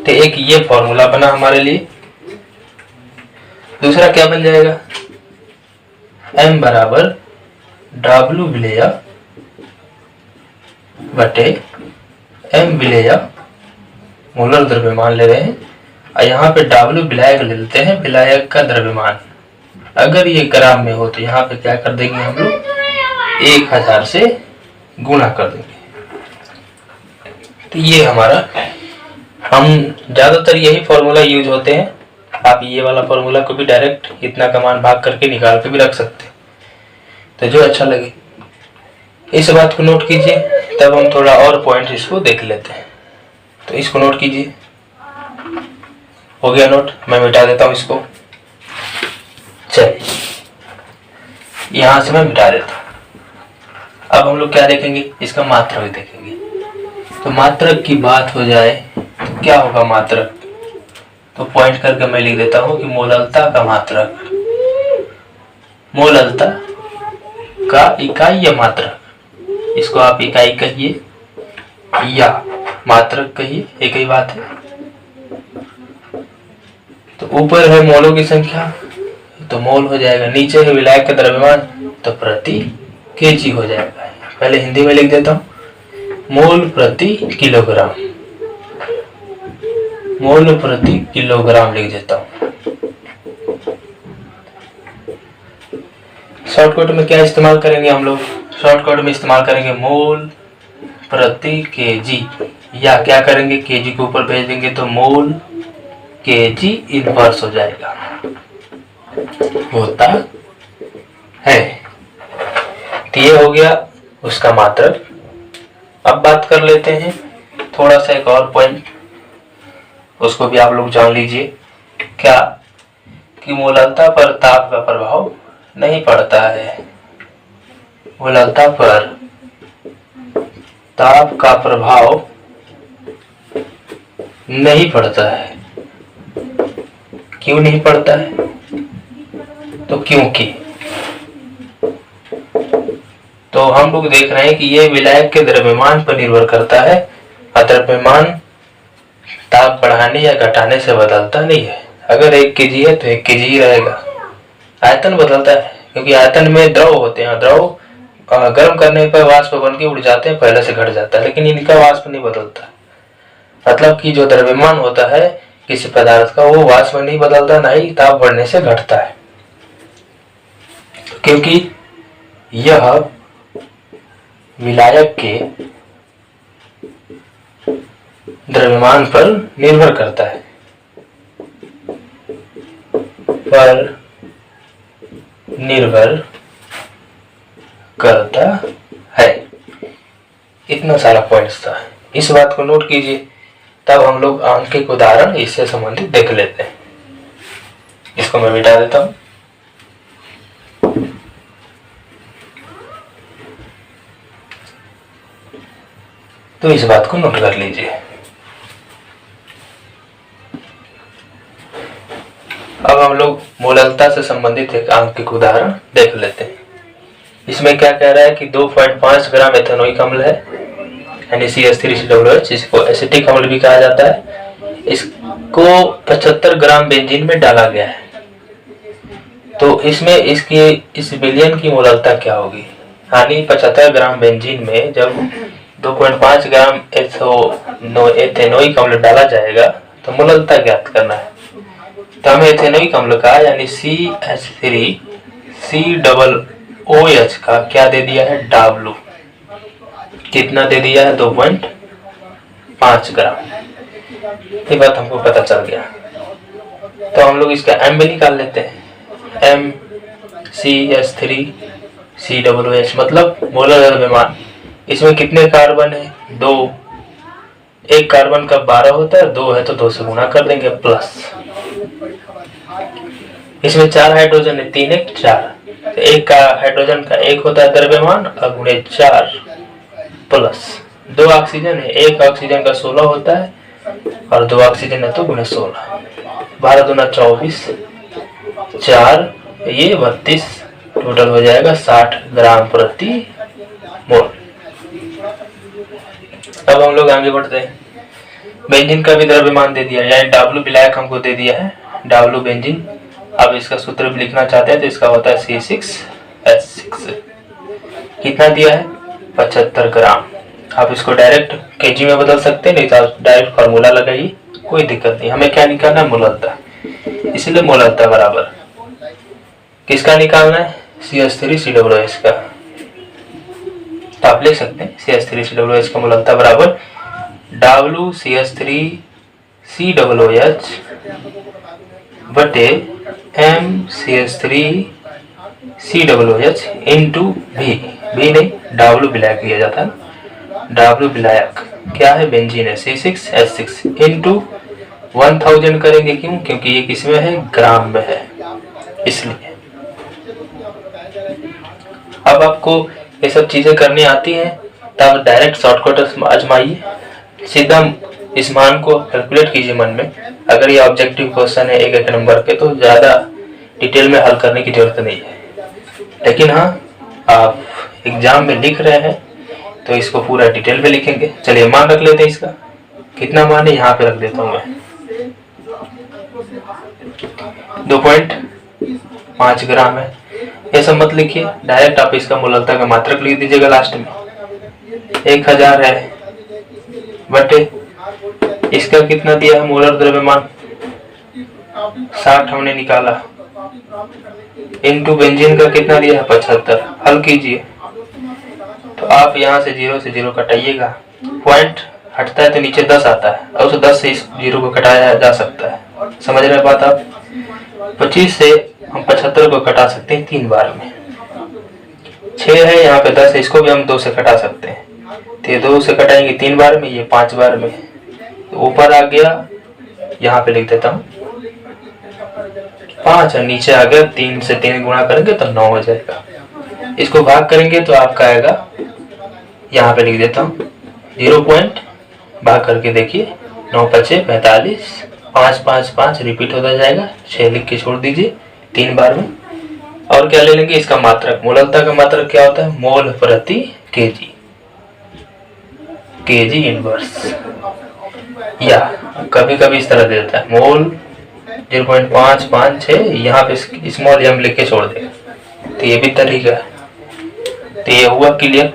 तो एक ये फॉर्मूला बना हमारे लिए। दूसरा क्या बन जाएगा, M बराबर W विलय बटे M विलय, मोलर द्रव्यमान ले रहे हैं, और यहाँ पे W विलायक ले लेते हैं, विलायक का द्रव्यमान। अगर ये ग्राम में हो तो यहाँ पे क्या कर देंगे हम लोग, 1000 से गुणा कर देंगे। तो ये हमारा, हम ज्यादातर यही फॉर्मूला यूज होते हैं। आप ये वाला फॉर्मूला को भी डायरेक्ट इतना का मान भाग करके निकाल के भी रख सकते हैं, तो जो अच्छा लगे। इस बात को नोट कीजिए, तब हम थोड़ा और पॉइंट इसको देख लेते हैं। तो इसको नोट कीजिए, हो गया नोट, मैं मिटा देता हूं इसको। चलिए यहां से मैं मिटा देता हूं। अब हम लोग क्या देखेंगे, इसका मात्रक देखेंगे। तो मात्रक की बात हो जाए तो क्या होगा मात्रक, तो पॉइंट करके मैं लिख देता हूं कि मोललता का मात्रक, मोललता का इकाई या मात्रक, इसको आप इकाई कहिए या मात्रक कहिए, एक ही बात है। तो ऊपर है मोलों की संख्या तो मोल हो जाएगा, नीचे है विलायक का द्रव्यमान तो प्रति केजी हो जाएगा। पहले हिंदी में लिख देता हूं, मोल प्रति किलोग्राम, मोल प्रति किलोग्राम लिख देता हूं। शॉर्टकट में क्या इस्तेमाल करेंगे हम लोग, शॉर्टकट में इस्तेमाल करेंगे मोल प्रति केजी, या क्या करेंगे केजी के ऊपर भेज देंगे तो मोल केजी इनवर्स हो जाएगा, होता है। तो ये हो गया उसका मात्रक। अब बात कर लेते हैं थोड़ा सा एक और पॉइंट, उसको भी आप लोग जान लीजिए। क्या कि मोललता पर ताप का प्रभाव नहीं पड़ता है। मोललता पर ताप का प्रभाव नहीं पड़ता है। क्यों नहीं पड़ता है? तो क्योंकि तो हम लोग देख रहे हैं कि ये विलायक के द्रव्यमान पर निर्भर करता है। द्रव्यमान ताप बढ़ाने या घटाने से बदलता नहीं है। अगर 1 kg है तो 1 kg ही रहेगा। आयतन बदलता है क्योंकि आयतन में द्रव होते हैं, द्रव गर्म करने पर वाष्प बन के उड़ जाते हैं, पहले से घट जाता है, लेकिन इनका वाष्प नहीं बदलता। मतलब कि जो द्रव्यमान होता है किसी पदार्थ का, वो वाष्प नहीं बदलता, ना ही ताप बढ़ने से घटता है, क्योंकि यह विलायक के द्रव्यमान पर निर्भर करता है। पर निर्भर करता है। इतना सारा पॉइंट्स था, इस बात को नोट कीजिए। तब हम लोग आंकिक उदाहरण इससे संबंधित देख लेते हैं। इसको मैं मिटा देता हूं। तो इस बात को नोट कर लीजिए। अब हम लोग मोललता से संबंधित एक आंकिक उदाहरण देख लेते हैं। इसमें क्या कह रहा है कि 2.5 ग्राम एथेनोइक अम्ल है, NaCH3COOH, इसको एसिटिक अम्ल भी कहा जाता है। इसको 75 ग्राम बेंजीन में डाला गया है। तो इसमें इसकी इस विलयन की मोललता क्या होगी? यानी 75 ग्राम बेंजीन में जब 2.5 ग्राम एथेनोइक अम्ल डाला जाएगा तो मोललता ज्ञात करना है। तो हमें एथेनोइक अम्ल का यानी CH3COOH का क्या दे दिया है? W। कितना दे दिया है? 2.5 ग्राम। ये बात हमको पता चल गया। तो हम लोग इसका M भी निकाल लेते हैं। MCH3COOH मतलब मोलर द्रव्यमान। इसमें कितने कार्बन है? 2। एक कार्बन का 12 होता है, 2 है तो 2 से गुणा कर देंगे प्लस। इसमें 4 हाइड्रोजन है, 3 1 4। तो एक का हाइड्रोजन का 1 होता है द्रव्यमान, और गुणे 4 प्लस 2 ऑक्सीजन है, एक ऑक्सीजन का 16 होता है और 2 ऑक्सीजन है तो गुणे 16। 12 दूना 24, 4 ये 32, टोटल हो जाएगा 60 ग्राम प्रति मोल। अब हम लोग आगे बढ़ते हैं। बेंजीन का भी द्रव्यमान दे दिया, यानी W विलायक हमको दे दिया है, W बेंजीन। अब इसका सूत्र भी लिखना चाहते हैं तो इसका होता है C6H6। कितना दिया है? 75 ग्राम। आप इसको डायरेक्ट केजी में बदल सकते हैं, नहीं तो आप डायरेक्ट फार्मूला लगाइए, कोई दिक्कत नहीं। हमें क्या निकालना है? मोललता। इसलिए मोललता बराबर किसका निकालना है? CH3COOH का। तो आप लिख सकते हैं CH3COOH का मोललता बराबर WCH3COOH बटे MCH3COOH इंटू V नहीं, W विलायक लिया जाता है। W विलायक क्या है? बेंजीन है, C6H6 इंटू 1000 करेंगे। क्यों? क्योंकि ये किसमें है? ग्राम में है, इसलिए। अब आपको ये सब चीजें करनी आती हैं तब डायरेक्ट शॉर्टकट आजमाइए, सीधा इस मान को कैलकुलेट कीजिए मन में। अगर ये ऑब्जेक्टिव क्वेश्चन है 1-1 नंबर के तो ज्यादा डिटेल में हल करने की जरूरत नहीं है, लेकिन हाँ आप एग्जाम में लिख रहे हैं तो इसको पूरा डिटेल में लिखेंगे। चलिए मान रख लेते हैं। इसका कितना मान है यहाँ पे रख देता हूँ मैं, 2.5 ग्राम है। ये सब मत लिखिए, डायरेक्ट आप इसका मोललता का मात्रक लिख दीजिएगा लास्ट में। 1000 है बटे इसका कितना दिया है? मोलर द्रव्यमान 60 हमने निकाला, इंटू बेंजीन का कितना दिया है? 75। हल कीजिए तो आप यहाँ से 0 से 0 कटाइएगा, पॉइंट हटता है तो नीचे 10 आता है, और उस 10 से इस 0 को कटाया जा सकता है। समझ रहे बात आप? 25 से हम 75 को कटा सकते हैं 3 बार में। 6 है, यहाँ पे 10 है, इसको भी हम 2 से घटा सकते हैं। तो ये 2 से घटाएंगे 3 बार में, ये 5 बार में, तो ऊपर आ गया, यहाँ पे लिख देता हूँ 5 और नीचे आ गया 3 से 3 गुणा करेंगे तो 9 हो जाएगा। इसको भाग करेंगे तो आपका आएगा, यहाँ पे लिख देता हूँ 0 पॉइंट, भाग करके देखिए 9 पचे 45, 5 5 5 रिपीट होता जाएगा। 6 लिख के छोड़ दीजिए 3 बार में। और क्या ले लेंगे, इसका मात्रक, मोललता का मात्रक क्या होता है, मोल प्रति केजी, केजी इनवर्स, या कभी कभी इस तरह दे देता है मोल 0.556, यहाँ पे स्मॉल m लिख के छोड़ देगा, तो ये भी तरीका है। तो ये हुआ क्लियर।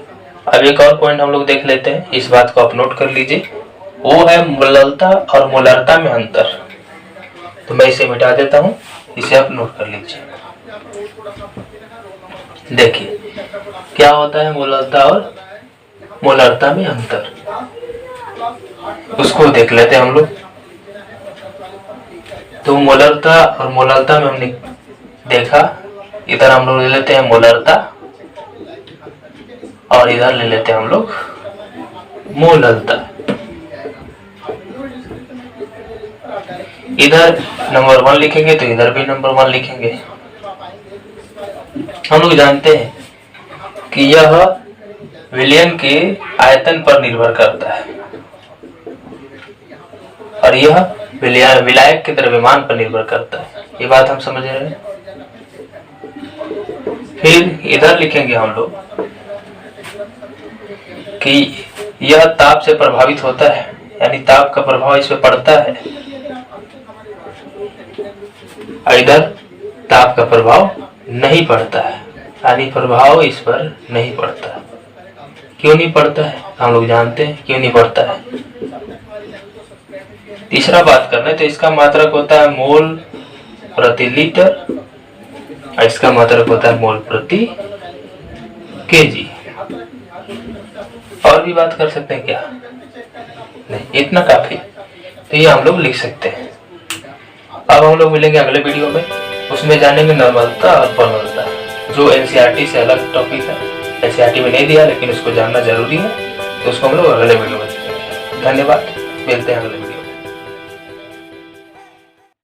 अब एक और पॉइंट हम लोग देख लेते हैं, इस बात को आप नोट कर लीजिए, वो है मोललता और मोलारता में अंतर। तो मैं इसे मिटा देता हूँ, इसे आप नोट कर लीजिए। देखिए क्या होता है मोललता और मोलारता में अंतर, उसको देख लेते हैं हम लोग। तो मोलरता और मोलारता में हमने देखा, इधर हम लोग ले लेते हैं मोलरता और इधर ले लेते हैं हम लोग मोललता। इधर नंबर 1 लिखेंगे तो इधर भी नंबर 1 लिखेंगे। हम लोग जानते हैं कि यह विलयन के आयतन पर निर्भर करता है और यह विलायक के द्रव्यमान पर निर्भर करता है, ये बात हम समझ रहे हैं। फिर इधर लिखेंगे हम लोग कि यह ताप से प्रभावित होता है, यानी ताप का प्रभाव इस पर पड़ता है, और इधर ताप का प्रभाव नहीं पड़ता है, यानी प्रभाव इस पर नहीं पड़ता है। क्यों नहीं पड़ता है, हम लोग जानते हैं क्यों नहीं पड़ता है। तीसरा बात करना है, तो इसका मात्रक होता है मोल प्रति लीटर और इसका मात्रक होता है मोल प्रति केजी। और भी बात कर सकते हैं क्या, नहीं, इतना काफी। तो ये हम लोग लिख सकते हैं। अब हम लोग मिलेंगे अगले वीडियो में, उसमें जानेंगे नॉर्मलता और परमलता, जो एनसीईआरटी से अलग टॉपिक है। एनसीईआरटी में नहीं दिया लेकिन उसको जानना जरूरी है, तो उसको हम लोग अगले वीडियो में देखेंगे। धन्यवाद, मिलते हैं अगले वीडियो।